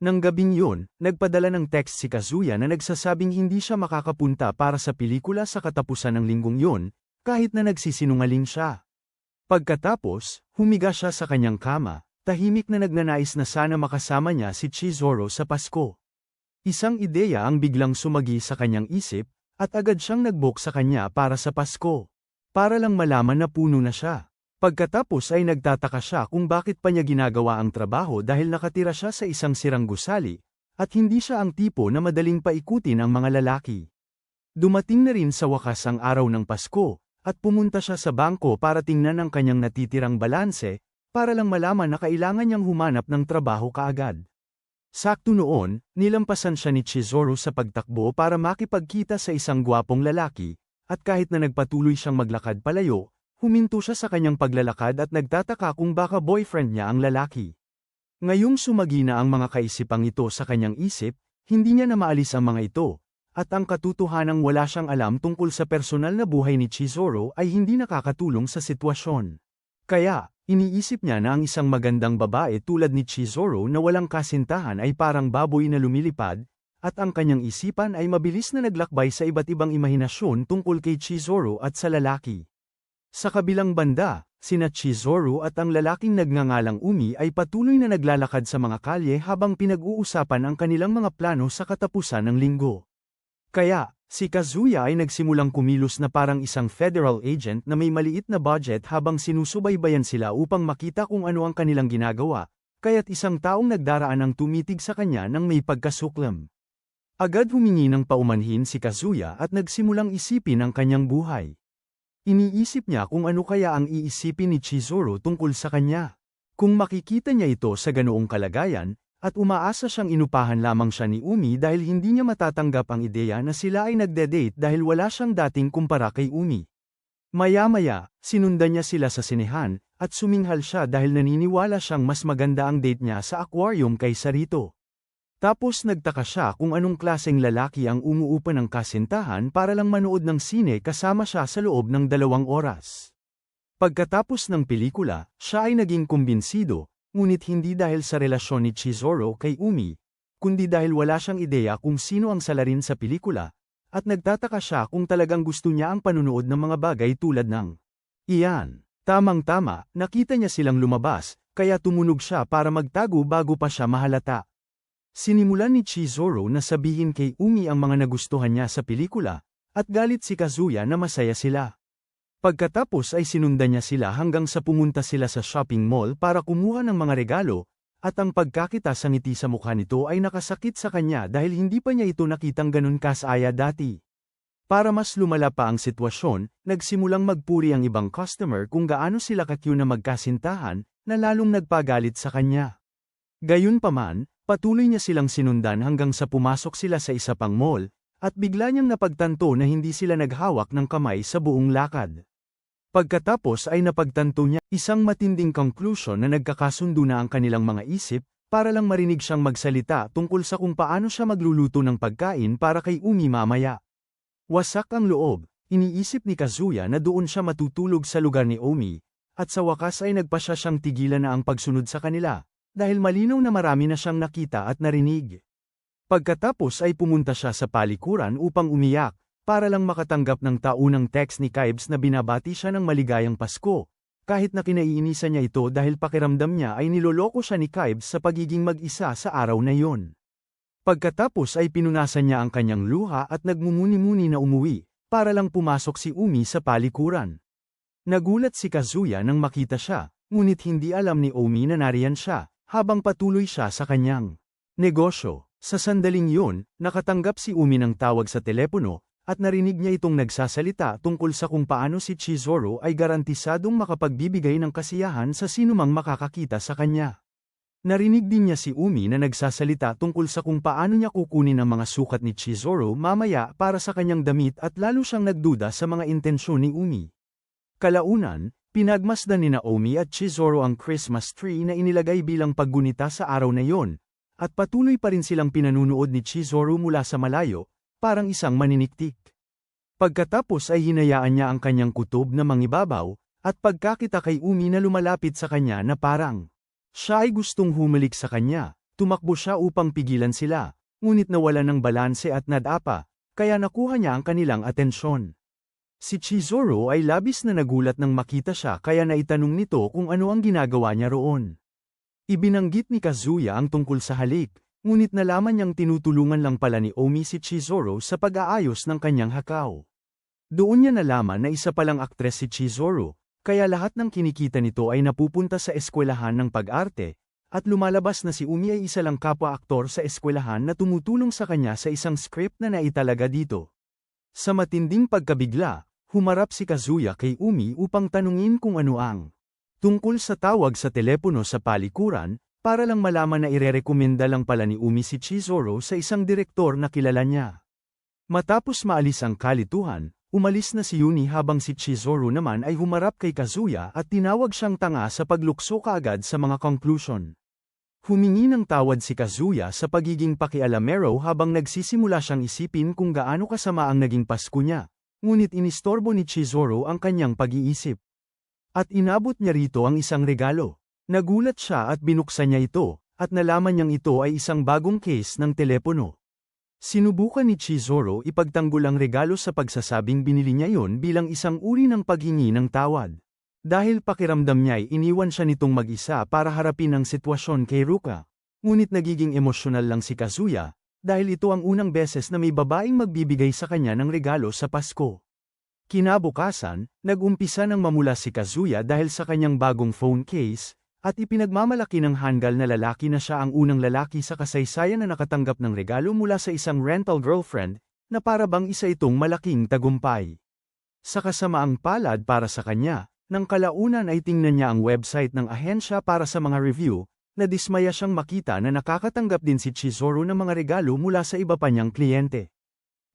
Nang gabing yun, nagpadala ng text si Kazuya na nagsasabing hindi siya makakapunta para sa pelikula sa katapusan ng linggong yun, kahit na nagsisinungaling siya. Pagkatapos, humiga siya sa kanyang kama, tahimik na nagnanais na sana makasama niya si Chizuru sa Pasko. Isang ideya ang biglang sumagi sa kanyang isip, at agad siyang nag-book sa kanya para sa Pasko. Para lang malaman na puno na siya. Pagkatapos ay nagtataka siya kung bakit pa niya ginagawa ang trabaho dahil nakatira siya sa isang sirang gusali, at hindi siya ang tipo na madaling paikutin ang mga lalaki. Dumating na rin sa wakas ang araw ng Pasko, at pumunta siya sa bangko para tingnan ang kanyang natitirang balanse, para lang malaman na kailangan niyang humanap ng trabaho kaagad. Sakto noon, nilampasan siya ni Chizuru sa pagtakbo para makipagkita sa isang gwapong lalaki, at kahit na nagpatuloy siyang maglakad palayo, huminto siya sa kanyang paglalakad at nagtataka kung baka boyfriend niya ang lalaki. Ngayong sumagi na ang mga kaisipang ito sa kanyang isip, hindi niya na maalis ang mga ito, at ang katotohanang wala siyang alam tungkol sa personal na buhay ni Chizuru ay hindi nakakatulong sa sitwasyon. Kaya, iniisip niya na ang isang magandang babae tulad ni Chizuru na walang kasintahan ay parang baboy na lumilipad, at ang kanyang isipan ay mabilis na naglakbay sa iba't ibang imahinasyon tungkol kay Chizuru at sa lalaki. Sa kabilang banda, sina Chizuru at ang lalaking nagngangalang Umi ay patuloy na naglalakad sa mga kalye habang pinag-uusapan ang kanilang mga plano sa katapusan ng linggo. Kaya, si Kazuya ay nagsimulang kumilos na parang isang federal agent na may maliit na budget habang sinusubaybayan sila upang makita kung ano ang kanilang ginagawa, kaya't isang taong nagdaraan ang tumitig sa kanya nang may pagkasuklam. Agad humingi ng paumanhin si Kazuya at nagsimulang isipin ang kanyang buhay. Iniisip niya kung ano kaya ang iisipin ni Chizuru tungkol sa kanya. Kung makikita niya ito sa ganoong kalagayan, at umaasa siyang inupahan lamang siya ni Umi dahil hindi niya matatanggap ang ideya na sila ay nagde-date dahil wala siyang dating kumpara kay Umi. Maya-maya, sinundan niya sila sa sinehan, at suminghal siya dahil naniniwala siyang mas maganda ang date niya sa aquarium kaysa rito. Tapos nagtaka siya kung anong klaseng lalaki ang umuupa ng kasintahan para lang manood ng sine kasama siya sa loob ng 2 oras. Pagkatapos ng pelikula, siya ay naging kumbinsido, ngunit hindi dahil sa relasyon ni Chizuru kay Umi, kundi dahil wala siyang ideya kung sino ang salarin sa pelikula, at nagtataka siya kung talagang gusto niya ang panunood ng mga bagay tulad ng iyan. Tamang-tama, nakita niya silang lumabas, kaya tumunog siya para magtago bago pa siya mahalata. Sinimulan ni Chizuru na sabihin kay Umi ang mga nagustuhan niya sa pelikula, at galit si Kazuya na masaya sila. Pagkatapos ay sinundan niya sila hanggang sa pumunta sila sa shopping mall para kumuha ng mga regalo, at ang pagkakita sa ngiti sa mukha nito ay nakasakit sa kanya dahil hindi pa niya ito nakitang ganun kasaya dati. Para mas lumala pa ang sitwasyon, nagsimulang magpuri ang ibang customer kung gaano sila ka-cute na magkasintahan, na lalong nagpagalit sa kanya. Gayunpaman, patuloy niya silang sinundan hanggang sa pumasok sila sa isa pang mall, at bigla niyang napagtanto na hindi sila naghawak ng kamay sa buong lakad. Pagkatapos ay napagtanto niya isang matinding conclusion na nagkakasundo na ang kanilang mga isip, para lang marinig siyang magsalita tungkol sa kung paano siya magluluto ng pagkain para kay Umi mamaya. Wasak ang loob, iniisip ni Kazuya na doon siya matutulog sa lugar ni Umi, at sa wakas ay nagpasya siyang tigilan na ang pagsunod sa kanila, dahil malinaw na marami na siyang nakita at narinig. Pagkatapos ay pumunta siya sa palikuran upang umiyak, para lang makatanggap ng taunang text ni Kybes na binabati siya ng maligayang Pasko, kahit na kinaiinisan niya ito dahil pakiramdam niya ay niloloko siya ni Kybes sa pagiging mag-isa sa araw na yon. Pagkatapos ay pinunasan niya ang kanyang luha at nagmumuni-muni na umuwi, para lang pumasok si Umi sa palikuran. Nagulat si Kazuya nang makita siya, ngunit hindi alam ni Umi na nariyan siya, habang patuloy siya sa kanyang negosyo. Sa sandaling yun, nakatanggap si Umi ng tawag sa telepono, at narinig niya itong nagsasalita tungkol sa kung paano si Chizuru ay garantisadong makapagbibigay ng kasiyahan sa sinumang makakakita sa kanya. Narinig din niya si Umi na nagsasalita tungkol sa kung paano niya kukunin ang mga sukat ni Chizuru mamaya para sa kanyang damit at lalo siyang nagduda sa mga intensyon ni Umi. Kalaunan, Pinagmasdan ni Naomi at Chizuru ang Christmas tree na inilagay bilang paggunita sa araw na yon, at patuloy pa rin silang pinanunood ni Chizuru mula sa malayo, parang isang maniniktik. Pagkatapos ay hinayaan niya ang kanyang kutob na mangibabaw, at pagkakita kay Umi na lumalapit sa kanya na parang siya ay gustong humalik sa kanya, tumakbo siya upang pigilan sila, ngunit nawalan ng balanse at nadapa, kaya nakuha niya ang kanilang atensyon. Si Chizuru ay labis na nagulat nang makita siya kaya naitanong nito kung ano ang ginagawa niya roon. Ibinanggit ni Kazuya ang tungkol sa halik, ngunit nalaman niyang tinutulungan lang pala ni Omi si Chizuru sa pag-aayos ng kanyang hakaw. Doon niya nalaman na isa palang aktres si Chizuru, kaya lahat ng kinikita nito ay napupunta sa eskwelahan ng pag-arte, at lumalabas na si Umi ay isa lang kapwa-aktor sa eskwelahan na tumutulong sa kanya sa isang script na naitalaga dito. Sa matinding pagkabigla, humarap si Kazuya kay Umi upang tanungin kung ano ang tungkol sa tawag sa telepono sa palikuran, para lang malaman na irerekomenda lang pala ni Umi si Chizuru sa isang direktor na kilala niya. Matapos maalis ang kalituhan, umalis na si Yuni habang si Chizuru naman ay humarap kay Kazuya at tinawag siyang tanga sa paglukso kaagad sa mga conclusion. Humingi ng tawad si Kazuya sa pagiging pakialamero habang nagsisimula siyang isipin kung gaano kasama ang naging Pasko niya. Ngunit inistorbo ni Chizuru ang kanyang pag-iisip. At inabot niya rito ang isang regalo. Nagulat siya at binuksan niya ito, at nalaman niyang ito ay isang bagong case ng telepono. Sinubukan ni Chizuru ipagtanggol ang regalo sa pagsasabing binili niya yon bilang isang uri ng paghingi ng tawad. Dahil pakiramdam niya ay iniwan siya nitong mag-isa para harapin ang sitwasyon kay Ruka. Ngunit nagiging emosyonal lang si Kazuya, dahil ito ang unang beses na may babaeng magbibigay sa kanya ng regalo sa Pasko. Kinabukasan, nag-umpisa ng mamula si Kazuya dahil sa kanyang bagong phone case, at ipinagmamalaki ng hanggal na lalaki na siya ang unang lalaki sa kasaysayan na nakatanggap ng regalo mula sa isang rental girlfriend, na para bang isa itong malaking tagumpay. Sa kasamaang palad para sa kanya, nang kalaunan ay tingnan niya ang website ng ahensya para sa mga review, nadismaya siyang makita na nakakatanggap din si Chizuru ng mga regalo mula sa iba pa niyang kliyente.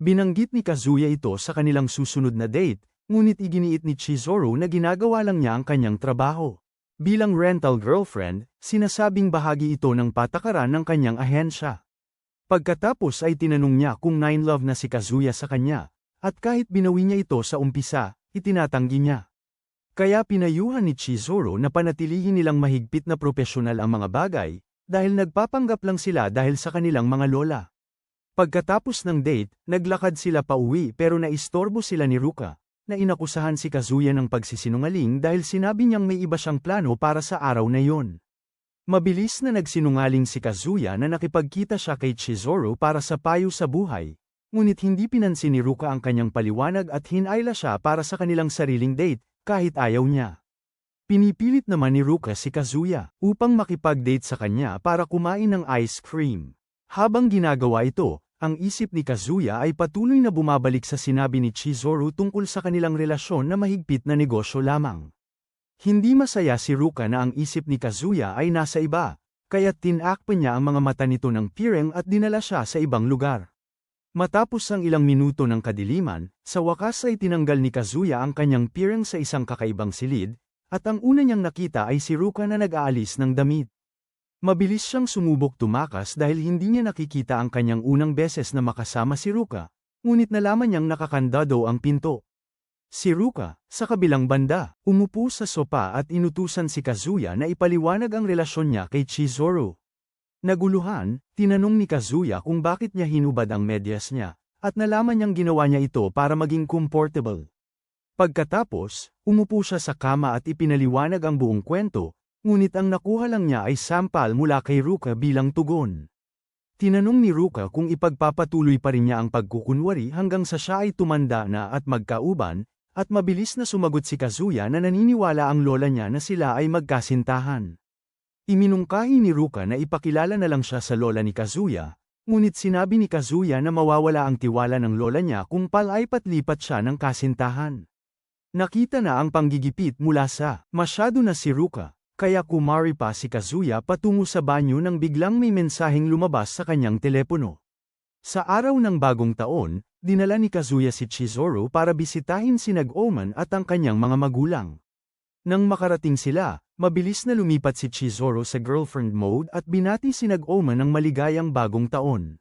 Binanggit ni Kazuya ito sa kanilang susunod na date, ngunit iginiit ni Chizuru na ginagawa lang niya ang kanyang trabaho. Bilang rental girlfriend, sinasabing bahagi ito ng patakaran ng kanyang ahensya. Pagkatapos ay tinanong niya kung nine-love na si Kazuya sa kanya, at kahit binawi niya ito sa umpisa, itinatanggi niya. Kaya pinayuhan ni Chizuru na panatilihin nilang mahigpit na propesyonal ang mga bagay, dahil nagpapanggap lang sila dahil sa kanilang mga lola. Pagkatapos ng date, naglakad sila pauwi pero naistorbo sila ni Ruka, na inakusahan si Kazuya ng pagsisinungaling dahil sinabi niyang may iba siyang plano para sa araw na yon. Mabilis na nagsinungaling si Kazuya na nakipagkita siya kay Chizuru para sa payo sa buhay, ngunit hindi pinansin ni Ruka ang kanyang paliwanag at hinayla siya para sa kanilang sariling date, kahit ayaw niya. Pinipilit naman ni Ruka si Kazuya upang makipag-date sa kanya para kumain ng ice cream. Habang ginagawa ito, ang isip ni Kazuya ay patuloy na bumabalik sa sinabi ni Chizuru tungkol sa kanilang relasyon na mahigpit na negosyo lamang. Hindi masaya si Ruka na ang isip ni Kazuya ay nasa iba, kaya tinakpan niya ang mga mata nito ng pireng at dinala siya sa ibang lugar. Matapos ang ilang minuto ng kadiliman, sa wakas ay tinanggal ni Kazuya ang kanyang pireng sa isang kakaibang silid, at ang una niyang nakita ay si Ruka na nag-aalis ng damit. Mabilis siyang sumubok tumakas dahil hindi niya nakikita ang kanyang unang beses na makasama si Ruka, ngunit nalaman niyang nakakandado ang pinto. Si Ruka, sa kabilang banda, umupo sa sopa at inutusan si Kazuya na ipaliwanag ang relasyon niya kay Chizuru. Naguluhan, tinanong ni Kazuya kung bakit niya hinubad ang medyas niya, at nalaman niyang ginawa niya ito para maging comfortable. Pagkatapos, umupo siya sa kama at ipinaliwanag ang buong kwento, ngunit ang nakuha lang niya ay sampal mula kay Ruka bilang tugon. Tinanong ni Ruka kung ipagpapatuloy pa rin niya ang pagkukunwari hanggang sa siya ay tumanda na at magkauban, at mabilis na sumagot si Kazuya na naniniwala ang lola niya na sila ay magkasintahan. Iminungkahi ni Ruka na ipakilala na lang siya sa lola ni Kazuya, ngunit sinabi ni Kazuya na mawawala ang tiwala ng lola niya kung palaipat-lipat siya ng kasintahan. Nakita na ang panggigipit mula sa masyado na si Ruka, kaya kumari pa si Kazuya patungo sa banyo nang biglang may mensaheng lumabas sa kanyang telepono. Sa araw ng bagong taon, dinala ni Kazuya si Chizuru para bisitahin si Nag-Oman at ang kanyang mga magulang. Nang makarating sila, mabilis na lumipat si Chizuru sa girlfriend mode at binati si Nag-Omen ng maligayang bagong taon.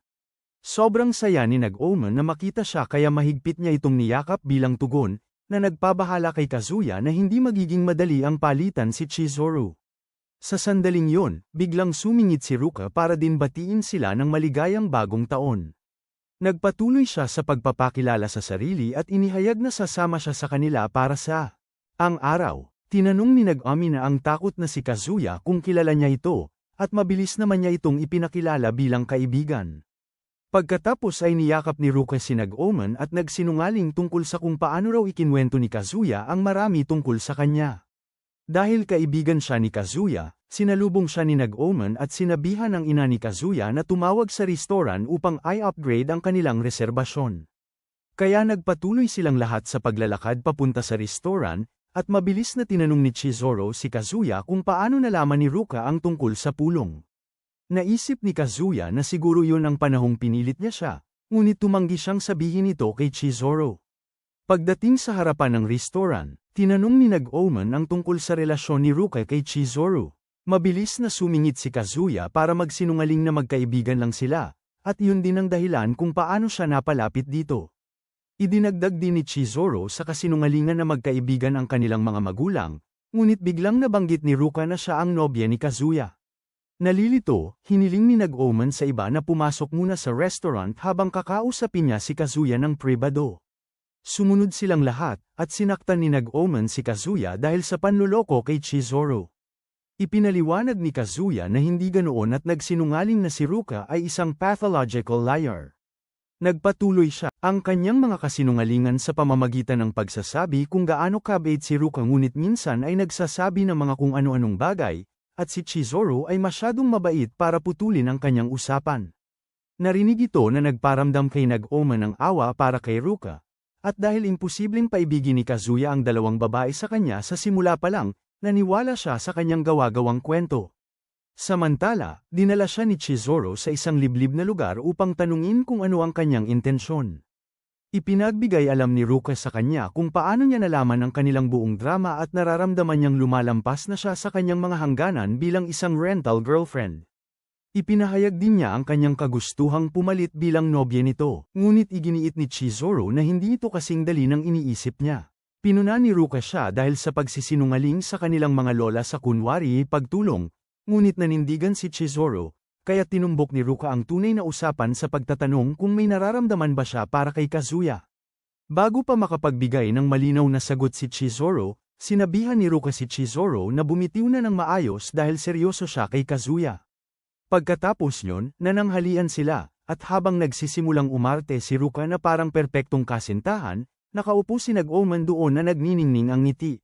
Sobrang saya ni Nag-Omen na makita siya kaya mahigpit niya itong niyakap bilang tugon, na nagpabahala kay Kazuya na hindi magiging madali ang palitan si Chizuru. Sa sandaling yon, biglang sumingit si Ruka para din batiin sila ng maligayang bagong taon. Nagpatuloy siya sa pagpapakilala sa sarili at inihayag na sasama siya sa kanila para sa ang araw. Tinanong ni Nag-Ami na ang takot na si Kazuya kung kilala niya ito, at mabilis naman niya itong ipinakilala bilang kaibigan. Pagkatapos ay niyakap ni Ruka si Nag-Omen at nagsinungaling tungkol sa kung paano raw ikinwento ni Kazuya ang marami tungkol sa kanya. Dahil kaibigan siya ni Kazuya, sinalubong siya ni Nag-Omen at sinabihan ng ina ni Kazuya na tumawag sa restoran upang i-upgrade ang kanilang reserbasyon. Kaya nagpatuloy silang lahat sa paglalakad papunta sa restoran, at mabilis na tinanong ni Chizuru si Kazuya kung paano nalaman ni Ruka ang tungkol sa pulong. Naisip ni Kazuya na siguro yun ang panahong pinilit niya siya, ngunit tumanggi siyang sabihin ito kay Chizuru. Pagdating sa harapan ng restoran, tinanong ni Nag-Omen ang tungkol sa relasyon ni Ruka kay Chizuru. Mabilis na sumingit si Kazuya para magsinungaling na magkaibigan lang sila, at yun din ang dahilan kung paano siya napalapit dito. Idinagdag din ni Chizuru sa kasinungalingan na magkaibigan ang kanilang mga magulang, ngunit biglang nabanggit ni Ruka na siya ang nobya ni Kazuya. Nalilito, hiniling ni Nag-Omen sa iba na pumasok muna sa restaurant habang kakausapin niya si Kazuya ng pribado. Sumunod silang lahat, at sinaktan ni Nag-Omen si Kazuya dahil sa panloloko kay Chizuru. Ipinaliwanag ni Kazuya na hindi ganoon at nagsinungaling na si Ruka ay isang pathological liar. Nagpatuloy siya, ang kanyang mga kasinungalingan sa pamamagitan ng pagsasabi kung gaano kabait si Ruka ngunit minsan ay nagsasabi ng mga kung ano-anong bagay, at si Chizuru ay masyadong mabait para putulin ang kanyang usapan. Narinig ito na nagparamdam kay Nag-Omen ng awa para kay Ruka, at dahil imposibleng paibigin ni Kazuya ang dalawang babae sa kanya sa simula pa lang, naniwala siya sa kanyang gawa-gawang kwento. Samantala, dinala siya ni Chizuru sa isang liblib na lugar upang tanungin kung ano ang kanyang intensyon. Ipinagbigay alam ni Ruka sa kanya kung paano niya nalaman ang kanilang buong drama at nararamdaman niyang lumalampas na siya sa kanyang mga hangganan bilang isang rental girlfriend. Ipinahayag din niya ang kanyang kagustuhang pumalit bilang nobya nito, ngunit iginiit ni Chizuru na hindi ito kasing dali ng iniisip niya. Pinuna ni Ruka siya dahil sa pagsisinungaling sa kanilang mga lola sa kunwari pagtulong, ngunit nanindigan si Chizuru, kaya tinumbok ni Ruka ang tunay na usapan sa pagtatanong kung may nararamdaman ba siya para kay Kazuya. Bago pa makapagbigay ng malinaw na sagot si Chizuru, sinabihan ni Ruka si Chizuru na bumitiw na ng maayos dahil seryoso siya kay Kazuya. Pagkatapos nyon, nananghalian sila, at habang nagsisimulang umarte si Ruka na parang perpektong kasintahan, nakaupo si Nag-Omen doon na nagniningning ang ngiti.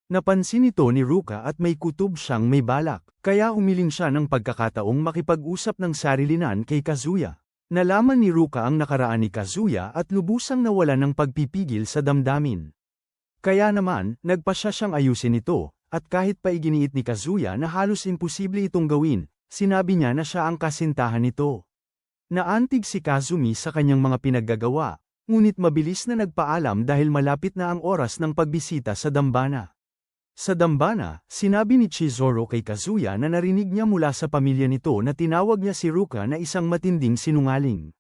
Napansin ito ni Ruka at may kutob siyang may balak, kaya humiling siya ng pagkakataong makipag-usap ng sarilinan kay Kazuya. Nalaman ni Ruka ang nakaraan ni Kazuya at lubusang nawala ng pagpipigil sa damdamin. Kaya naman, nagpasya siyang ayusin ito, at kahit pa iginiit ni Kazuya na halos imposible itong gawin, sinabi niya na siya ang kasintahan nito. Naantig si Kazumi sa kanyang mga pinaggagawa, ngunit mabilis na nagpaalam dahil malapit na ang oras ng pagbisita sa dambana. Sa dambana, sinabi ni Chizuru kay Kazuya na narinig niya mula sa pamilya nito na tinawag niya si Ruka na isang matinding sinungaling.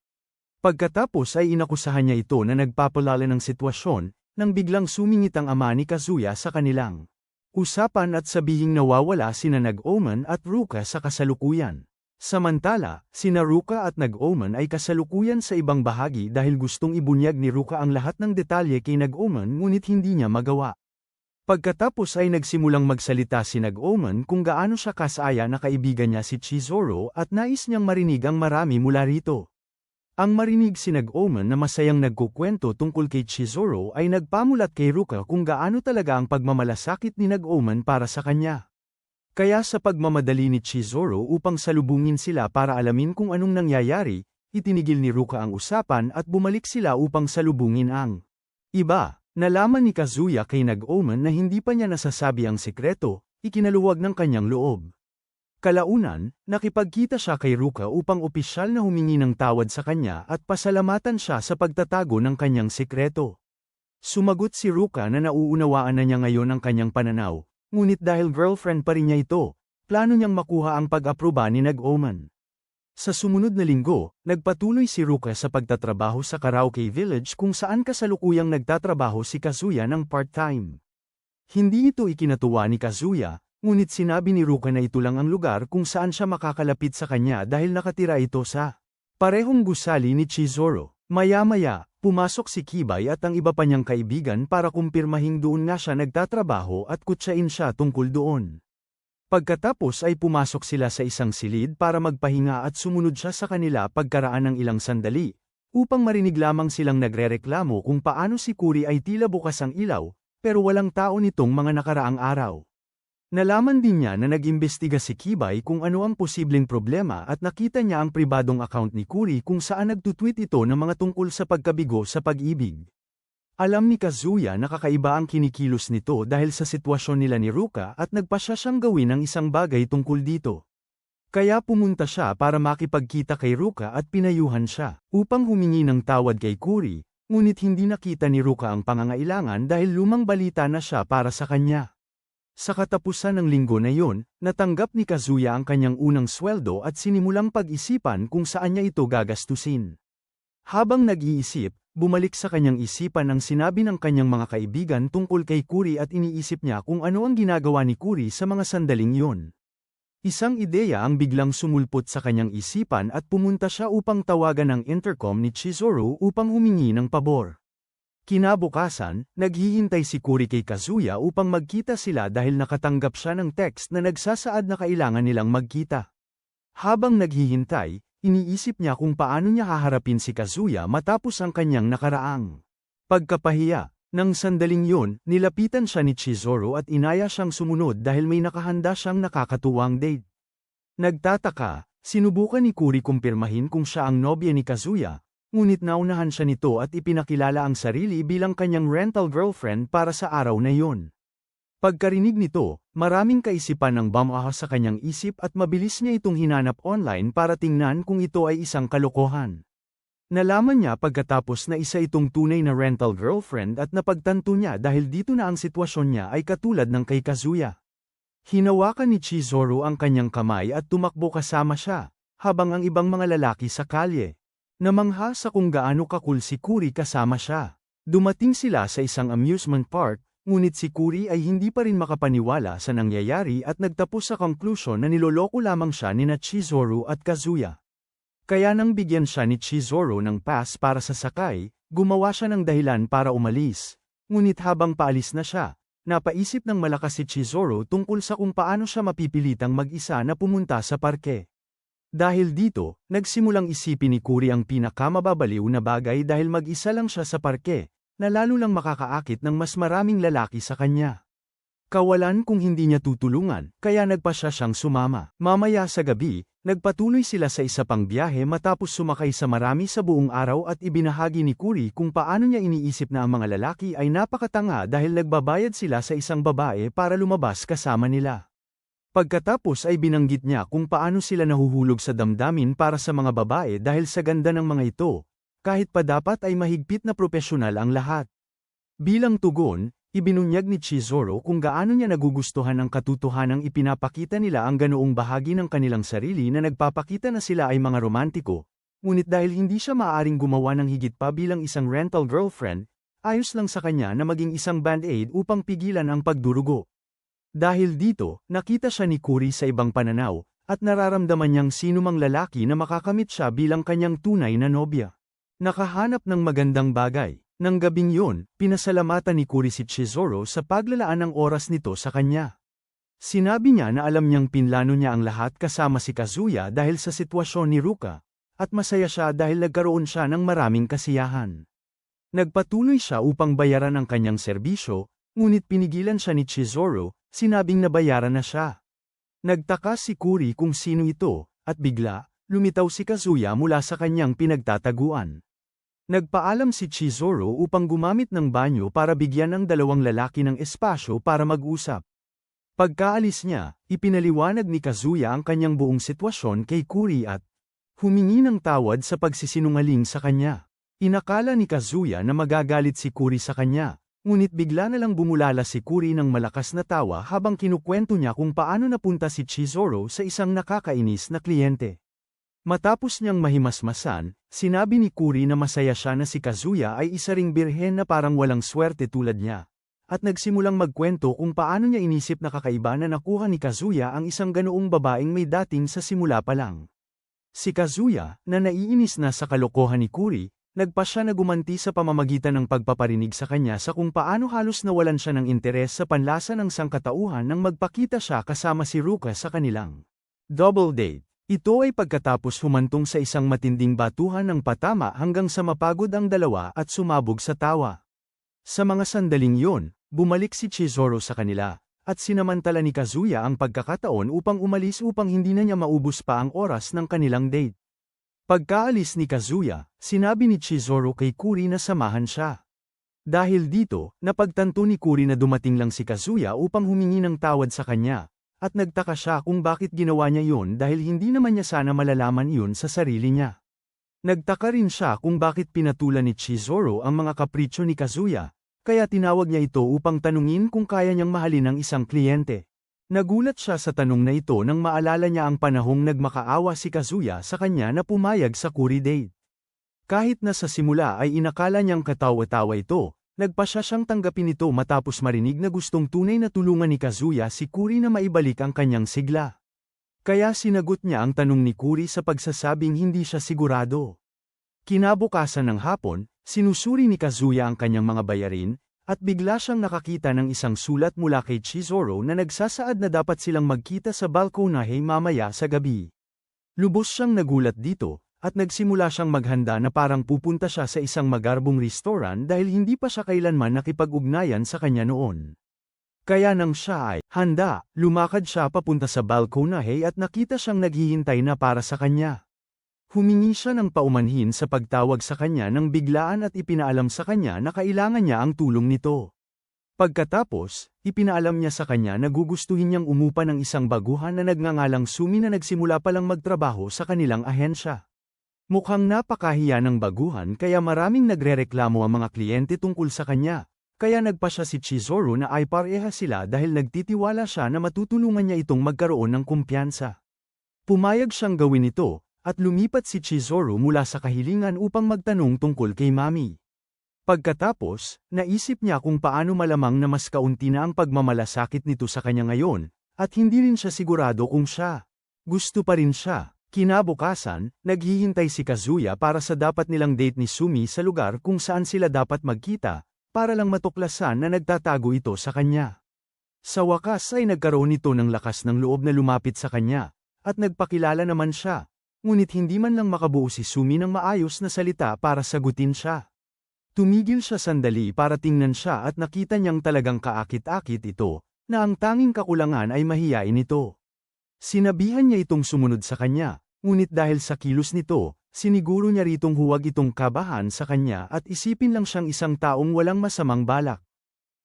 Pagkatapos ay inakusahan niya ito na nagpapalala ng sitwasyon, nang biglang sumingit ang ama ni Kazuya sa kanilang usapan at sabihing nawawala sina Nag-Omen at Ruka sa kasalukuyan. Samantala, sina Ruka at Nag-Omen ay kasalukuyan sa ibang bahagi dahil gustong ibunyag ni Ruka ang lahat ng detalye kay Nag-Omen ngunit hindi niya magawa. Pagkatapos ay nagsimulang magsalita si Nag-Omen kung gaano siya kasaya na kaibigan niya si Chizuru at nais niyang marinig ang marami mula rito. Ang marinig si Nag-Omen na masayang nagkukwento tungkol kay Chizuru ay nagpamulat kay Ruka kung gaano talaga ang pagmamalasakit ni Nag-Omen para sa kanya. Kaya sa pagmamadali ni Chizuru upang salubungin sila para alamin kung anong nangyayari, itinigil ni Ruka ang usapan at bumalik sila upang salubungin ang iba. Nalaman ni Kazuya kay Nag-Omen na hindi pa niya nasasabi ang sikreto, ikinaluwag ng kanyang loob. Kalaunan, nakipagkita siya kay Ruka upang opisyal na humingi ng tawad sa kanya at pasalamatan siya sa pagtatago ng kanyang sikreto. Sumagot si Ruka na nauunawaan na niya ngayon ang kanyang pananaw, Ngunit dahil girlfriend pa rin niya ito, plano niyang makuha ang pag-aproba ni Nag-Oman. Sa sumunod na linggo, nagpatuloy si Ruka sa pagtatrabaho sa Karaoke Village kung saan kasalukuyang nagtatrabaho si Kazuya ng part-time. Hindi ito ikinatuwa ni Kazuya, ngunit sinabi ni Ruka na ito lang ang lugar kung saan siya makakalapit sa kanya dahil nakatira ito sa parehong gusali ni Chizuru. Maya-maya, pumasok si Kibay at ang iba pa niyang kaibigan para kumpirmahing doon nga siya nagtatrabaho at kutsain siya tungkol doon. Pagkatapos ay pumasok sila sa isang silid para magpahinga at sumunod siya sa kanila pagkaraan ng ilang sandali, upang marinig lamang silang nagrereklamo kung paano si Kuri ay tila bukas ang ilaw, pero walang tao nitong mga nakaraang araw. Nalaman din niya na nag-imbestiga si Kibay kung ano ang posibleng problema at nakita niya ang pribadong account ni Kuri kung saan nagtutweet ito ng mga tungkol sa pagkabigo sa pag-ibig. Alam ni Kazuya na kakaiba ang kinikilos nito dahil sa sitwasyon nila ni Ruka at nagpasya siyang gawin ang isang bagay tungkol dito. Kaya pumunta siya para makipagkita kay Ruka at pinayuhan siya upang humingi ng tawad kay Kuri, ngunit hindi nakita ni Ruka ang pangangailangan dahil lumang balita na siya para sa kanya. Sa katapusan ng linggo na yon, natanggap ni Kazuya ang kanyang unang sweldo at sinimulang pag-isipan kung saan niya ito gagastusin. Habang nag-iisip, bumalik sa kanyang isipan ang sinabi ng kanyang mga kaibigan tungkol kay Kuri at iniisip niya kung ano ang ginagawa ni Kuri sa mga sandaling yon. Isang ideya ang biglang sumulpot sa kanyang isipan at pumunta siya upang tawagan ang intercom ni Chizuru upang humingi ng pabor. Kinabukasan, naghihintay si Kuri kay Kazuya upang magkita sila dahil nakatanggap siya ng text na nagsasaad na kailangan nilang magkita. Habang naghihintay, iniisip niya kung paano niya haharapin si Kazuya matapos ang kanyang nakaraang pagkapahiya. Nang sandaling yun, nilapitan siya ni Chizuru at inaya siyang sumunod dahil may nakahanda siyang nakakatuwang date. Nagtataka, sinubukan ni Kuri kumpirmahin kung siya ang nobya ni Kazuya, ngunit naunahan siya nito at ipinakilala ang sarili bilang kanyang rental girlfriend para sa araw na yun. Pagkarinig nito, maraming kaisipan ng bamaha sa kanyang isip at mabilis niya itong hinanap online para tingnan kung ito ay isang kalokohan. Nalaman niya pagkatapos na isa itong tunay na rental girlfriend at napagtanto niya dahil dito na ang sitwasyon niya ay katulad ng kay Kazuya. Hinawakan ni Chizuru ang kanyang kamay at tumakbo kasama siya, habang ang ibang mga lalaki sa kalye. Namangha sa kung gaano kakul si Kuri kasama siya. Dumating sila sa isang amusement park, ngunit si Kuri ay hindi pa rin makapaniwala sa nangyayari at nagtapos sa konklusyon na niloloko lamang siya nina Chizuru at Kazuya. Kaya nang bigyan siya ni Chizuru ng pass para sa sakay, gumawa siya ng dahilan para umalis. Ngunit habang paalis na siya, napaisip ng malakas si Chizuru tungkol sa kung paano siya mapipilitang mag-isa na pumunta sa parke. Dahil dito, nagsimulang isipin ni Kuri ang pinakamababaliw na bagay dahil mag-isa lang siya sa parke, na lalo lang makakaakit ng mas maraming lalaki sa kanya. Kawalan kung hindi niya tutulungan, kaya nagpasya siyang sumama. Mamaya sa gabi, nagpatuloy sila sa isa pang biyahe matapos sumakay sa marami sa buong araw at ibinahagi ni Kuri kung paano niya iniisip na ang mga lalaki ay napakatanga dahil nagbabayad sila sa isang babae para lumabas kasama nila. Pagkatapos ay binanggit niya kung paano sila nahuhulog sa damdamin para sa mga babae dahil sa ganda ng mga ito, kahit pa dapat ay mahigpit na propesyonal ang lahat. Bilang tugon, ibinunyag ni Chizuru kung gaano niya nagugustuhan ang katotohanang ipinapakita nila ang ganoong bahagi ng kanilang sarili na nagpapakita na sila ay mga romantiko, ngunit dahil hindi siya maaaring gumawa ng higit pa bilang isang rental girlfriend, ayos lang sa kanya na maging isang band-aid upang pigilan ang pagdurugo. Dahil dito, nakita siya ni Kuri sa ibang pananaw, at nararamdaman niyang sinumang lalaki na makakamit siya bilang kanyang tunay na nobya. Nakahanap ng magandang bagay. Nang gabing yun, pinasalamatan ni Kuri si Chizuru sa paglalaan ng oras nito sa kanya. Sinabi niya na alam niyang pinlano niya ang lahat kasama si Kazuya dahil sa sitwasyon ni Ruka, at masaya siya dahil nagkaroon siya ng maraming kasiyahan. Nagpatuloy siya upang bayaran ang kanyang serbisyo, ngunit pinigilan siya ni Chizuru, sinabing nabayaran na siya. Nagtaka si Kuri kung sino ito, at bigla, lumitaw si Kazuya mula sa kanyang pinagtataguan. Nagpaalam si Chizuru upang gumamit ng banyo para bigyan ng dalawang lalaki ng espasyo para mag-usap. Pagkaalis niya, ipinaliwanag ni Kazuya ang kanyang buong sitwasyon kay Kuri at humingi ng tawad sa pagsisinungaling sa kanya. Inakala ni Kazuya na magagalit si Kuri sa kanya, Ngunit bigla na lang bumulala si Kuri ng malakas na tawa habang kinukwento niya kung paano napunta si Chizuru sa isang nakakainis na kliyente. Matapos niyang mahimasmasan, sinabi ni Kuri na masaya siya na si Kazuya ay isa ring birhen na parang walang swerte tulad niya. At nagsimulang magkwento kung paano niya inisip na kakaiba na nakuha ni Kazuya ang isang ganoong babaeng may dating sa simula pa lang. Si Kazuya, na naiinis na sa kalokohan ni Kuri, nagpa siya na gumanti sa pamamagitan ng pagpaparinig sa kanya sa kung paano halos nawalan siya ng interes sa panlasa ng sangkatauhan nang magpakita siya kasama si Ruka sa kanilang double date. Ito ay pagkatapos humantong sa isang matinding batuhan ng patama hanggang sa mapagod ang dalawa at sumabog sa tawa. Sa mga sandaling yun, bumalik si Chizuru sa kanila, at sinamantala ni Kazuya ang pagkakataon upang umalis upang hindi na niya maubos pa ang oras ng kanilang date. Pagkaalis ni Kazuya, sinabi ni Chizuru kay Kuri na samahan siya. Dahil dito, napagtanto ni Kuri na dumating lang si Kazuya upang humingi ng tawad sa kanya, at nagtaka siya kung bakit ginawa niya yun dahil hindi naman niya sana malalaman yun sa sarili niya. Nagtaka rin siya kung bakit pinatulan ni Chizuru ang mga kapritsyo ni Kazuya, kaya tinawag niya ito upang tanungin kung kaya niyang mahalin ang isang kliyente. Nagulat siya sa tanong na ito nang maalala niya ang panahong nagmakaawa si Kazuya sa kanya na pumayag sa Kuri date. Kahit na sa simula ay inakala niyang katawa-tawa ito, nagpa siya siyang tanggapin ito matapos marinig na gustong tunay na tulungan ni Kazuya si Kuri na maibalik ang kanyang sigla. Kaya sinagot niya ang tanong ni Kuri sa pagsasabing hindi siya sigurado. Kinabukasan ng hapon, sinusuri ni Kazuya ang kanyang mga bayarin, at bigla siyang nakakita ng isang sulat mula kay Chizuru na nagsasaad na dapat silang magkita sa balkonahe mamaya sa gabi. Lubos siyang nagulat dito, at nagsimula siyang maghanda na parang pupunta siya sa isang magarbong restoran dahil hindi pa siya kailanman nakipag-ugnayan sa kanya noon. Kaya nang siya ay handa, lumakad siya papunta sa balkonahe at nakita siyang naghihintay na para sa kanya. Humingi siya ng paumanhin sa pagtawag sa kanya nang biglaan at ipinaalam sa kanya na kailangan niya ang tulong nito. Pagkatapos, ipinaalam niya sa kanya na gugustuhin niyang umupa ng isang baguhan na nagngangalang Sumi na nagsimula palang magtrabaho sa kanilang ahensya. Mukhang napakahiya ng baguhan kaya maraming nagrereklamo ang mga kliyente tungkol sa kanya, kaya nagpa siya si Chizuru na ay pareha sila dahil nagtitiwala siya na matutulungan niya itong magkaroon ng kumpiyansa. Pumayag siyang gawin ito, at lumipat si Chizuru mula sa kahilingan upang magtanong tungkol kay Mami. Pagkatapos, naisip niya kung paano malamang na mas kaunti na ang pagmamalasakit nito sa kanya ngayon, at hindi rin siya sigurado kung siya gusto pa rin siya. Kinabukasan, naghihintay si Kazuya para sa dapat nilang date ni Sumi sa lugar kung saan sila dapat magkita, para lang matuklasan na nagtatago ito sa kanya. Sa wakas ay nagkaroon ito ng lakas ng loob na lumapit sa kanya, at nagpakilala naman siya. Ngunit hindi man lang makabuo si Sumi ng maayos na salita para sagutin siya. Tumigil siya sandali para tingnan siya at nakita niyang talagang kaakit-akit ito, na ang tanging kakulangan ay mahiyain ito. Sinabihan niya itong sumunod sa kanya, ngunit dahil sa kilos nito, siniguro niya ritong huwag itong kabahan sa kanya at isipin lang siyang isang taong walang masamang balak.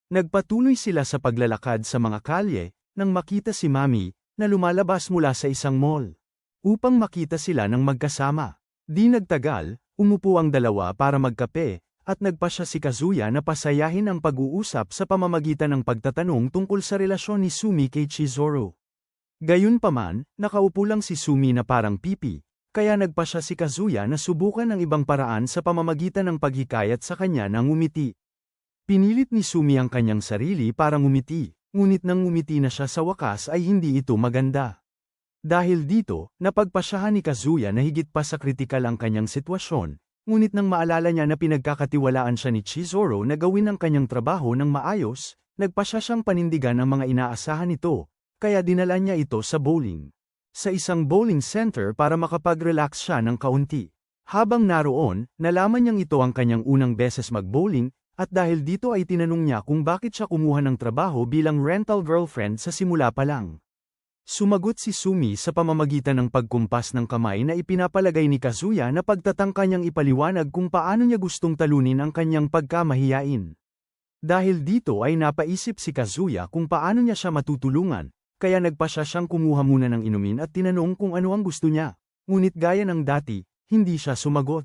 Nagpatuloy sila sa paglalakad sa mga kalye, nang makita si Mami, na lumalabas mula sa isang mall. Upang makita sila ng magkasama. Di nagtagal, umupo ang dalawa para magkape, at nagpa siya si Kazuya na pasayahin ang pag-uusap sa pamamagitan ng pagtatanong tungkol sa relasyon ni Sumi kay Chizuru. Gayunpaman, nakaupo lang si Sumi na parang pipi, kaya nagpa siya si Kazuya na subukan ang ibang paraan sa pamamagitan ng paghikayat sa kanya ng ngumiti. Pinilit ni Sumi ang kanyang sarili para ngumiti, ngunit nang ngumiti na siya sa wakas ay hindi ito maganda. Dahil dito, napagpasyahan ni Kazuya na higit pa sa kritikal ang kanyang sitwasyon, ngunit nang maalala niya na pinagkakatiwalaan siya ni Chizuru na gawin ang kanyang trabaho ng maayos, nagpasya siyang panindigan ang mga inaasahan nito, kaya dinala niya ito sa bowling. Sa isang bowling center para makapag-relax siya ng kaunti. Habang naroon, nalaman niyang ito ang kanyang unang beses mag-bowling, at dahil dito ay tinanong niya kung bakit siya kumuha ng trabaho bilang rental girlfriend sa simula pa lang. Sumagot si Sumi sa pamamagitan ng pagkumpas ng kamay na ipinapalagay ni Kazuya na pagtatangka niyang ipaliwanag kung paano niya gustong talunin ang kanyang pagkamahiyain. Dahil dito ay napaisip si Kazuya kung paano niya siya matutulungan, kaya nagpasya siyang kumuha muna ng inumin at tinanong kung ano ang gusto niya, ngunit gaya ng dati, hindi siya sumagot.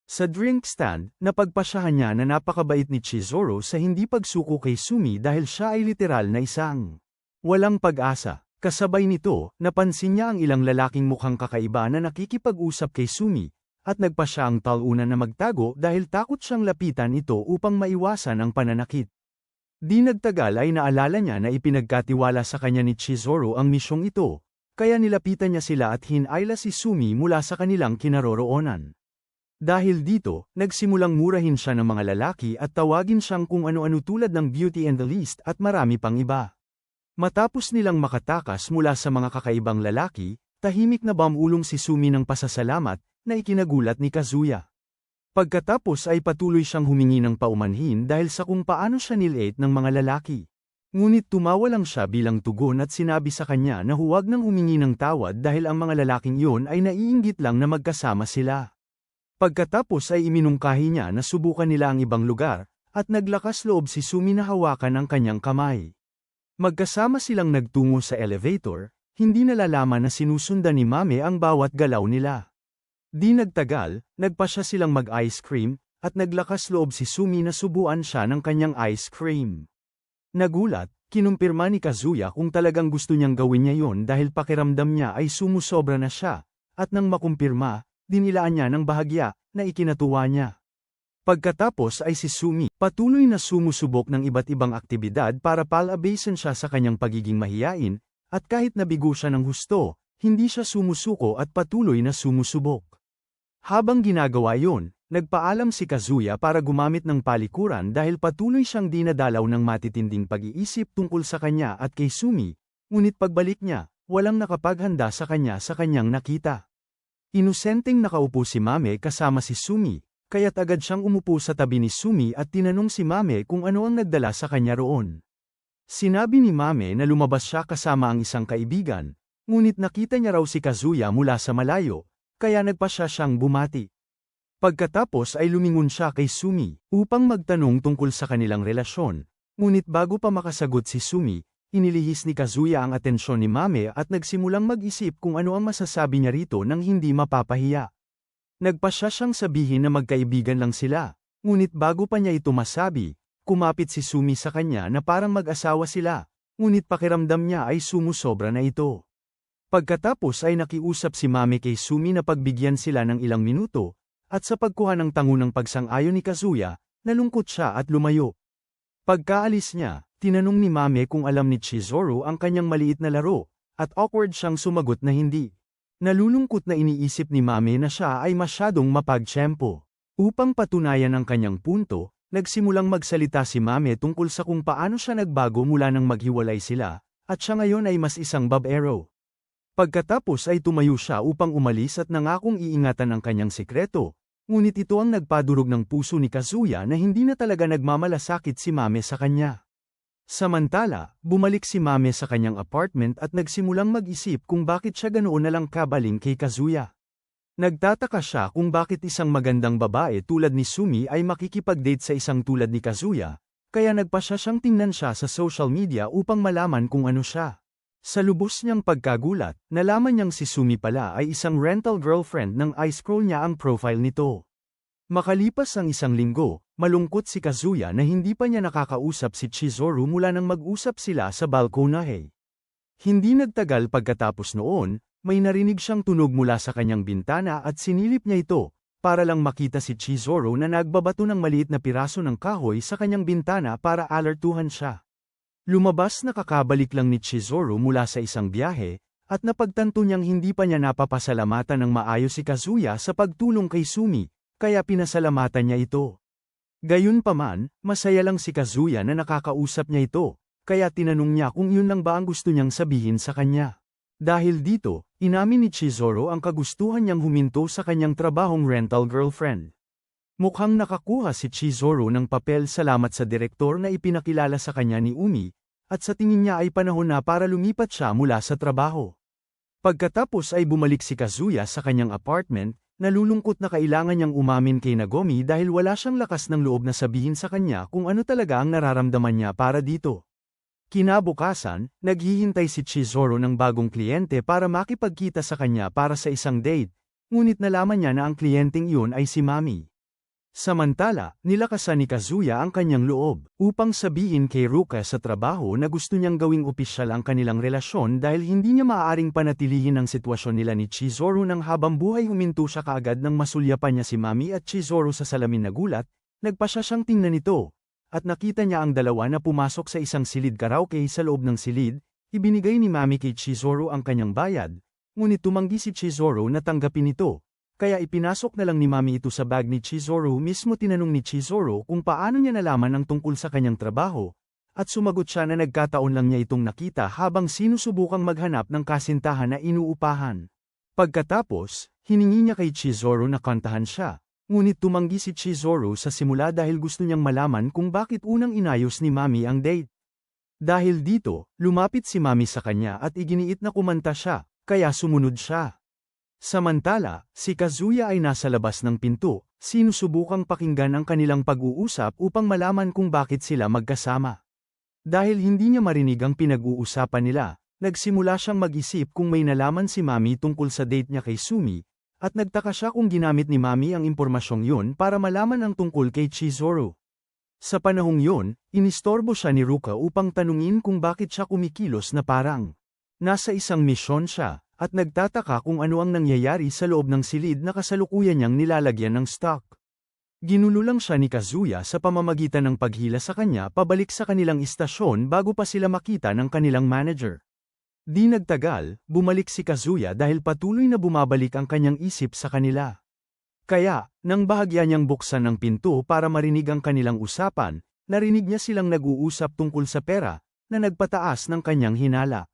Sa drink stand, napagpasyahan niya na napakabait ni Chizuru sa hindi pagsuko kay Sumi dahil siya ay literal na isang walang pag-asa. Kasabay nito, napansin niya ang ilang lalaking mukhang kakaiba na nakikipag-usap kay Sumi, at nagpasya ang talunan na magtago dahil takot siyang lapitan ito upang maiwasan ang pananakit. Di nagtagal ay naalala niya na ipinagkatiwala sa kanya ni Chizuru ang misyong ito, kaya nilapitan niya sila at hinayla si Sumi mula sa kanilang kinaroroonan. Dahil dito, nagsimulang murahin siya ng mga lalaki at tawagin siyang kung ano-ano tulad ng Beauty and the Beast at marami pang iba. Matapos nilang makatakas mula sa mga kakaibang lalaki, tahimik na bumulong si Sumi ng pasasalamat, na ikinagulat ni Kazuya. Pagkatapos ay patuloy siyang humingi ng paumanhin dahil sa kung paano siya nilate ng mga lalaki. Ngunit tumawa lang siya bilang tugon at sinabi sa kanya na huwag nang humingi ng tawad dahil ang mga lalaking iyon ay naiinggit lang na magkasama sila. Pagkatapos ay iminungkahi niya na subukan nila ang ibang lugar, at naglakas loob si Sumi na hawakan ang kanyang kamay. Magkasama silang nagtungo sa elevator, hindi nalalaman na sinusundan ni Mame ang bawat galaw nila. Di nagtagal, nagpasya silang mag-ice cream, at naglakas loob si Sumi na subuan siya ng kanyang ice cream. Nagulat, kinumpirma ni Kazuya kung talagang gusto niyang gawin niya yon dahil pakiramdam niya ay sumusobra na siya, at nang makumpirma, dinilaan niya ng bahagya, na ikinatuwa niya. Pagkatapos ay si Sumi, patuloy na sumusubok ng iba't ibang aktibidad para palabasin siya sa kanyang pagiging mahiyain, at kahit nabigo siya ng husto, hindi siya sumusuko at patuloy na sumusubok. Habang ginagawa yon, nagpaalam si Kazuya para gumamit ng palikuran dahil patuloy siyang dinadalaw ng matitinding pag-iisip tungkol sa kanya at kay Sumi, ngunit pagbalik niya, walang nakapaghanda sa kanyang nakita. Inosenteng nakaupo si Mame kasama si Sumi, kaya't agad siyang umupo sa tabi ni Sumi at tinanong si Mame kung ano ang nagdala sa kanya roon. Sinabi ni Mame na lumabas siya kasama ang isang kaibigan, ngunit nakita niya raw si Kazuya mula sa malayo, kaya nagpasya siyang bumati. Pagkatapos ay lumingon siya kay Sumi, upang magtanong tungkol sa kanilang relasyon, ngunit bago pa makasagot si Sumi, inilihis ni Kazuya ang atensyon ni Mame at nagsimulang mag-isip kung ano ang masasabi niya rito nang hindi mapapahiya. Nagpasya siyang sabihin na magkaibigan lang sila, ngunit bago pa niya ito masabi, kumapit si Sumi sa kanya na parang mag-asawa sila, ngunit pakiramdam niya ay sumusobra na ito. Pagkatapos ay nakiusap si Mame kay Sumi na pagbigyan sila ng ilang minuto, at sa pagkuha ng tangunang pagsang-ayon ni Kazuya, nalungkot siya at lumayo. Pagkaalis niya, tinanong ni Mame kung alam ni Chizuru ang kanyang maliit na laro, at awkward siyang sumagot na hindi. Nalulungkot na iniisip ni Mame na siya ay masyadong mapagtiyempo. Upang patunayan ang kanyang punto, nagsimulang magsalita si Mame tungkol sa kung paano siya nagbago mula nang maghiwalay sila, at siya ngayon ay mas isang babaero. Pagkatapos ay tumayo siya upang umalis at nangakong iingatan ang kanyang sikreto, ngunit ito ang nagpadurog ng puso ni Kazuya na hindi na talaga nagmamalasakit si Mame sa kanya. Samantala, bumalik si Mame sa kanyang apartment at nagsimulang mag-isip kung bakit siya ganoon na lang kabaling kay Kazuya. Nagtataka siya kung bakit isang magandang babae tulad ni Sumi ay makikipag-date sa isang tulad ni Kazuya, kaya nagpasya siyang tingnan siya sa social media upang malaman kung ano siya. Sa lubos niyang pagkagulat, nalaman niyang si Sumi pala ay isang rental girlfriend nang i-scroll niya ang profile nito. Makalipas ang isang linggo, malungkot si Kazuya na hindi pa niya nakakausap si Chizuru mula nang mag-usap sila sa balkonahe. Hindi nagtagal pagkatapos noon, may narinig siyang tunog mula sa kanyang bintana at sinilip niya ito, para lang makita si Chizuru na nagbabato ng maliit na piraso ng kahoy sa kanyang bintana para alertuhan siya. Lumabas na kakabalik lang ni Chizuru mula sa isang biyahe, at napagtanto niyang hindi pa niya napapasalamatan ng maayos si Kazuya sa pagtulong kay Sumi, kaya pinasalamatan niya ito. Gayunpaman, masaya lang si Kazuya na nakakausap niya ito, kaya tinanong niya kung yun lang ba ang gusto niyang sabihin sa kanya. Dahil dito, inamin ni Chizuru ang kagustuhan niyang huminto sa kanyang trabahong rental girlfriend. Mukhang nakakuha si Chizuru ng papel salamat sa direktor na ipinakilala sa kanya ni Umi, at sa tingin niya ay panahon na para lumipat siya mula sa trabaho. Pagkatapos ay bumalik si Kazuya sa kanyang apartment, nalulungkot na kailangan niyang umamin kay Nagomi dahil wala siyang lakas ng loob na sabihin sa kanya kung ano talaga ang nararamdaman niya para dito. Kinabukasan, naghihintay si Chizuru ng bagong kliyente para makipagkita sa kanya para sa isang date, ngunit nalaman niya na ang kliyenteng iyon ay si Mami. Samantala, nilakasan ni Kazuya ang kanyang loob, upang sabihin kay Ruka sa trabaho na gusto niyang gawing opisyal ang kanilang relasyon dahil hindi niya maaaring panatilihin ang sitwasyon nila ni Chizuru nang habang buhay huminto siya kaagad nang masulyapan niya si Mami at Chizuru sa salamin na gulat, nagpa siya siyang tingnan ito, at nakita niya ang dalawa na pumasok sa isang silid karaoke sa loob ng silid, ibinigay ni Mami kay Chizuru ang kanyang bayad, ngunit tumanggi si Chizuru na tanggapin ito. Kaya ipinasok na lang ni Mami ito sa bag ni Chizuru. Mismo tinanong ni Chizuru kung paano niya nalaman ang tungkol sa kanyang trabaho, at sumagot siya na nagkataon lang niya itong nakita habang sinusubukang maghanap ng kasintahan na inuupahan. Pagkatapos, hiningi niya kay Chizuru na kantahan siya, ngunit tumanggi si Chizuru sa simula dahil gusto niyang malaman kung bakit unang inayos ni Mami ang date. Dahil dito, lumapit si Mami sa kanya at iginiit na kumanta siya, kaya sumunod siya. Samantala, si Kazuya ay nasa labas ng pinto, sinusubukang pakinggan ang kanilang pag-uusap upang malaman kung bakit sila magkasama. Dahil hindi niya marinig ang pinag-uusapan nila, nagsimula siyang mag-isip kung may nalaman si Mami tungkol sa date niya kay Sumi, at nagtaka siya kung ginamit ni Mami ang impormasyong yun para malaman ang tungkol kay Chizuru. Sa panahong yun, inistorbo siya ni Ruka upang tanungin kung bakit siya kumikilos na parang nasa isang misyon siya, at nagtataka kung ano ang nangyayari sa loob ng silid na kasalukuyan niyang nilalagyan ng stock. Ginulo lang siya ni Kazuya sa pamamagitan ng paghila sa kanya pabalik sa kanilang istasyon bago pa sila makita ng kanilang manager. Di nagtagal, bumalik si Kazuya dahil patuloy na bumabalik ang kanyang isip sa kanila. Kaya, nang bahagya niyang buksan ang pinto para marinig ang kanilang usapan, narinig niya silang nag-uusap tungkol sa pera, na nagpataas ng kanyang hinala.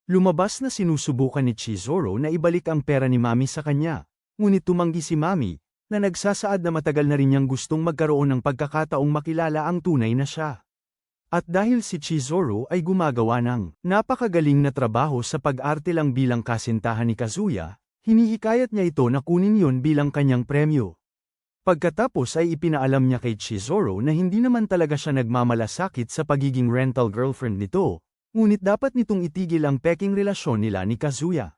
Lumabas na sinusubukan ni Chizuru na ibalik ang pera ni Mami sa kanya, ngunit tumanggi si Mami, na nagsasaad na matagal na rin niyang gustong magkaroon ng pagkakataong makilala ang tunay na siya. At dahil si Chizuru ay gumagawa ng napakagaling na trabaho sa pag-arte lang bilang kasintahan ni Kazuya, hinihikayat niya ito na kunin yun bilang kanyang premyo. Pagkatapos ay ipinaalam niya kay Chizuru na hindi naman talaga siya nagmamalasakit sa pagiging rental girlfriend nito, ngunit dapat nitong itigil ang peking relasyon nila ni Kazuya.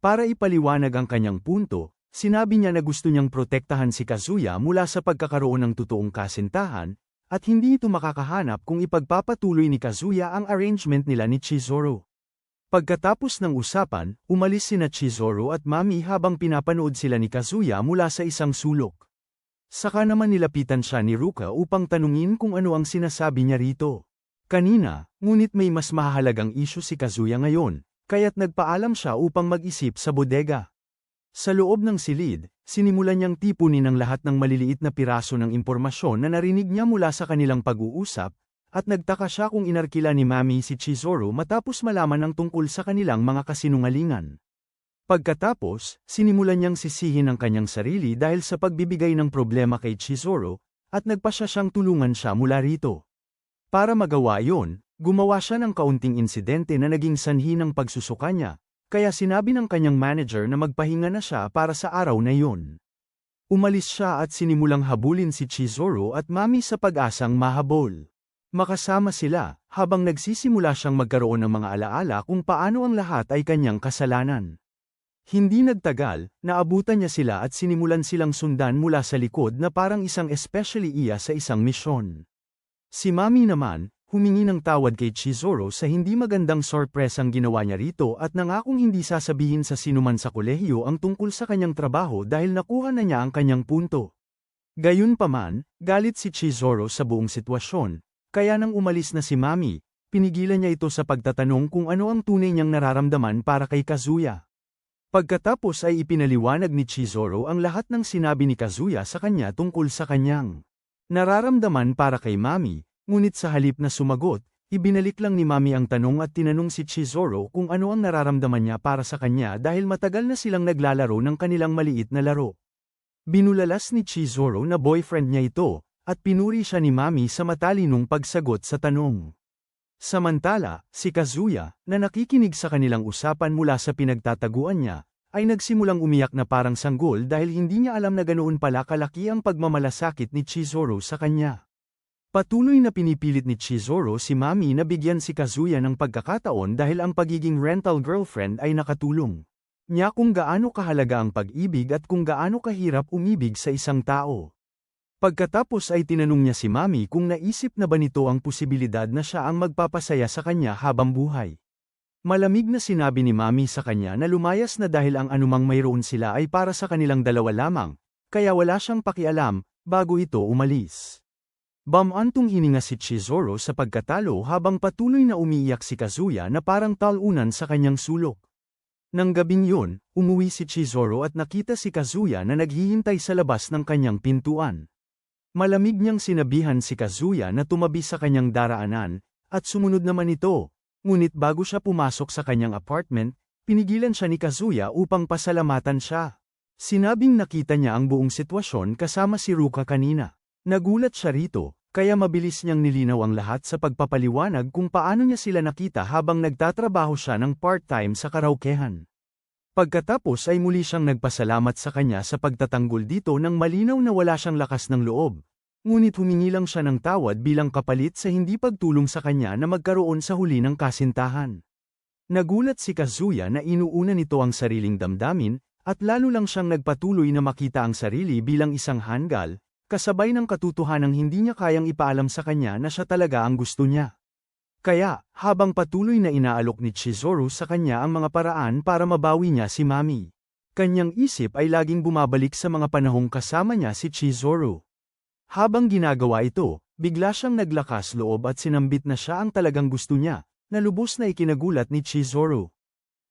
Para ipaliwanag ang kanyang punto, sinabi niya na gusto niyang protektahan si Kazuya mula sa pagkakaroon ng totoong kasintahan, at hindi ito makakahanap kung ipagpapatuloy ni Kazuya ang arrangement nila ni Chizuru. Pagkatapos ng usapan, umalis sina Chizuru at Mami habang pinapanood sila ni Kazuya mula sa isang sulok. Saka naman nilapitan siya ni Ruka upang tanungin kung ano ang sinasabi niya rito. Kanina, ngunit may mas mahalagang isyu si Kazuya ngayon, kaya't nagpaalam siya upang mag-isip sa bodega. Sa loob ng silid, sinimulan niyang tipunin ang lahat ng maliliit na piraso ng impormasyon na narinig niya mula sa kanilang pag-uusap, at nagtaka siya kung inarkila ni Mami si Chizuru matapos malaman ang tungkol sa kanilang mga kasinungalingan. Pagkatapos, sinimulan niyang sisihin ang kanyang sarili dahil sa pagbibigay ng problema kay Chizuru, at nagpasya siyang tulungan siya mula rito. Para magawa yon, gumawa siya ng kaunting insidente na naging sanhi ng pagsusuka niya, kaya sinabi ng kanyang manager na magpahinga na siya para sa araw na yon. Umalis siya at sinimulang habulin si Chizuru at Mami sa pag-asang mahabol. Makasama sila, habang nagsisimula siyang magkaroon ng mga alaala kung paano ang lahat ay kanyang kasalanan. Hindi nagtagal, naabutan niya sila at sinimulan silang sundan mula sa likod na parang isang especially iya sa isang misyon. Si Mami naman, humingi ng tawad kay Chizuru sa hindi magandang sorpresang ginawa niya rito at nangakong hindi sasabihin sa sinuman sa kolehiyo ang tungkol sa kanyang trabaho dahil nakuha na niya ang kanyang punto. Gayunpaman, galit si Chizuru sa buong sitwasyon, kaya nang umalis na si Mami, pinigilan niya ito sa pagtatanong kung ano ang tunay niyang nararamdaman para kay Kazuya. Pagkatapos ay ipinaliwanag ni Chizuru ang lahat ng sinabi ni Kazuya sa kanya tungkol sa kanyang nararamdaman para kay Mami, ngunit sa halip na sumagot, ibinalik lang ni Mami ang tanong at tinanong si Chizuru kung ano ang nararamdaman niya para sa kanya dahil matagal na silang naglalaro ng kanilang maliit na laro. Binulalas ni Chizuru na boyfriend niya ito, at pinuri siya ni Mami sa matalinong pagsagot sa tanong. Samantala, si Kazuya, na nakikinig sa kanilang usapan mula sa pinagtataguan niya, ay nagsimulang umiyak na parang sanggol dahil hindi niya alam na ganoon pala kalaki ang pagmamalasakit ni Chizuru sa kanya. Patuloy na pinipilit ni Chizuru si Mami na bigyan si Kazuya ng pagkakataon dahil ang pagiging rental girlfriend ay nakatulong niya kung gaano kahalaga ang pag-ibig at kung gaano kahirap umibig sa isang tao. Pagkatapos ay tinanong niya si Mami kung naisip na ba nito ang posibilidad na siya ang magpapasaya sa kanya habang buhay. Malamig na sinabi ni Mami sa kanya na lumayas na dahil ang anumang mayroon sila ay para sa kanilang dalawa lamang, kaya wala siyang pakialam, bago ito umalis. Bamantong hininga si Chizuru sa pagkatalo habang patuloy na umiiyak si Kazuya na parang talunan sa kanyang sulok. Nang gabing yun, umuwi si Chizuru at nakita si Kazuya na naghihintay sa labas ng kanyang pintuan. Malamig niyang sinabihan si Kazuya na tumabi sa kanyang daraanan, at sumunod naman ito. Ngunit bago siya pumasok sa kanyang apartment, pinigilan siya ni Kazuya upang pasalamatan siya. Sinabing nakita niya ang buong sitwasyon kasama si Ruka kanina. Nagulat siya rito, kaya mabilis niyang nilinaw ang lahat sa pagpapaliwanag kung paano niya sila nakita habang nagtatrabaho siya ng part-time sa karaokehan. Pagkatapos ay muli siyang nagpasalamat sa kanya sa pagtatanggol dito nang malinaw na wala siyang lakas ng loob. Ngunit humingi lang siya ng tawad bilang kapalit sa hindi pagtulong sa kanya na magkaroon sa huli ng kasintahan. Nagulat si Kazuya na inuuna nito ang sariling damdamin, at lalo lang siyang nagpatuloy na makita ang sarili bilang isang hanggal, kasabay ng katotohanang hindi niya kayang ipaalam sa kanya na siya talaga ang gusto niya. Kaya, habang patuloy na inaalok ni Chizuru sa kanya ang mga paraan para mabawi niya si Mami, kanyang isip ay laging bumabalik sa mga panahong kasama niya si Chizuru. Habang ginagawa ito, bigla siyang naglakas loob at sinambit na siya ang talagang gusto niya, na lubos na ikinagulat ni Chizuru.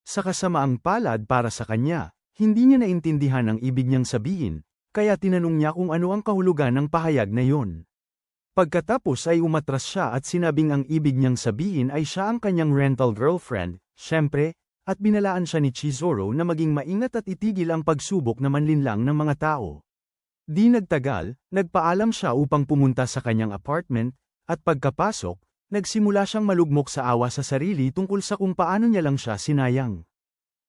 Sa kasamaang palad para sa kanya, hindi niya naintindihan ang ibig niyang sabihin, kaya tinanong niya kung ano ang kahulugan ng pahayag na yon. Pagkatapos ay umatras siya at sinabing ang ibig niyang sabihin ay siya ang kanyang rental girlfriend, syempre, at binalaan siya ni Chizuru na maging maingat at itigil ang pagsubok na manlinlang ng mga tao. Di nagtagal, nagpaalam siya upang pumunta sa kanyang apartment, at pagkapasok, nagsimula siyang malugmok sa awa sa sarili tungkol sa kung paano niya lang siya sinayang.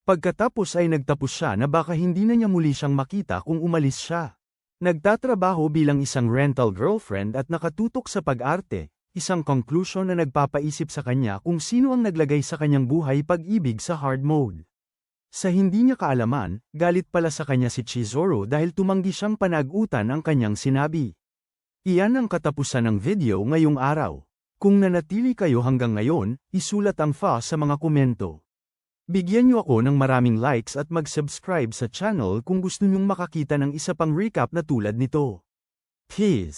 Pagkatapos ay nagtapos siya na baka hindi na niya muli siyang makita kung umalis siya. Nagtatrabaho bilang isang rental girlfriend at nakatutok sa pag-arte, isang conclusion na nagpapaisip sa kanya kung sino ang naglagay sa kanyang buhay pag-ibig sa hard mode. Sa hindi niya kaalaman, galit pala sa kanya si Chizuru dahil tumanggi siyang panagutan ang kanyang sinabi. Iyan ang katapusan ng video ngayong araw. Kung nanatili kayo hanggang ngayon, isulat ang fa sa mga komento. Bigyan niyo ako ng maraming likes at mag-subscribe sa channel kung gusto niyong makakita ng isa pang recap na tulad nito. Peace!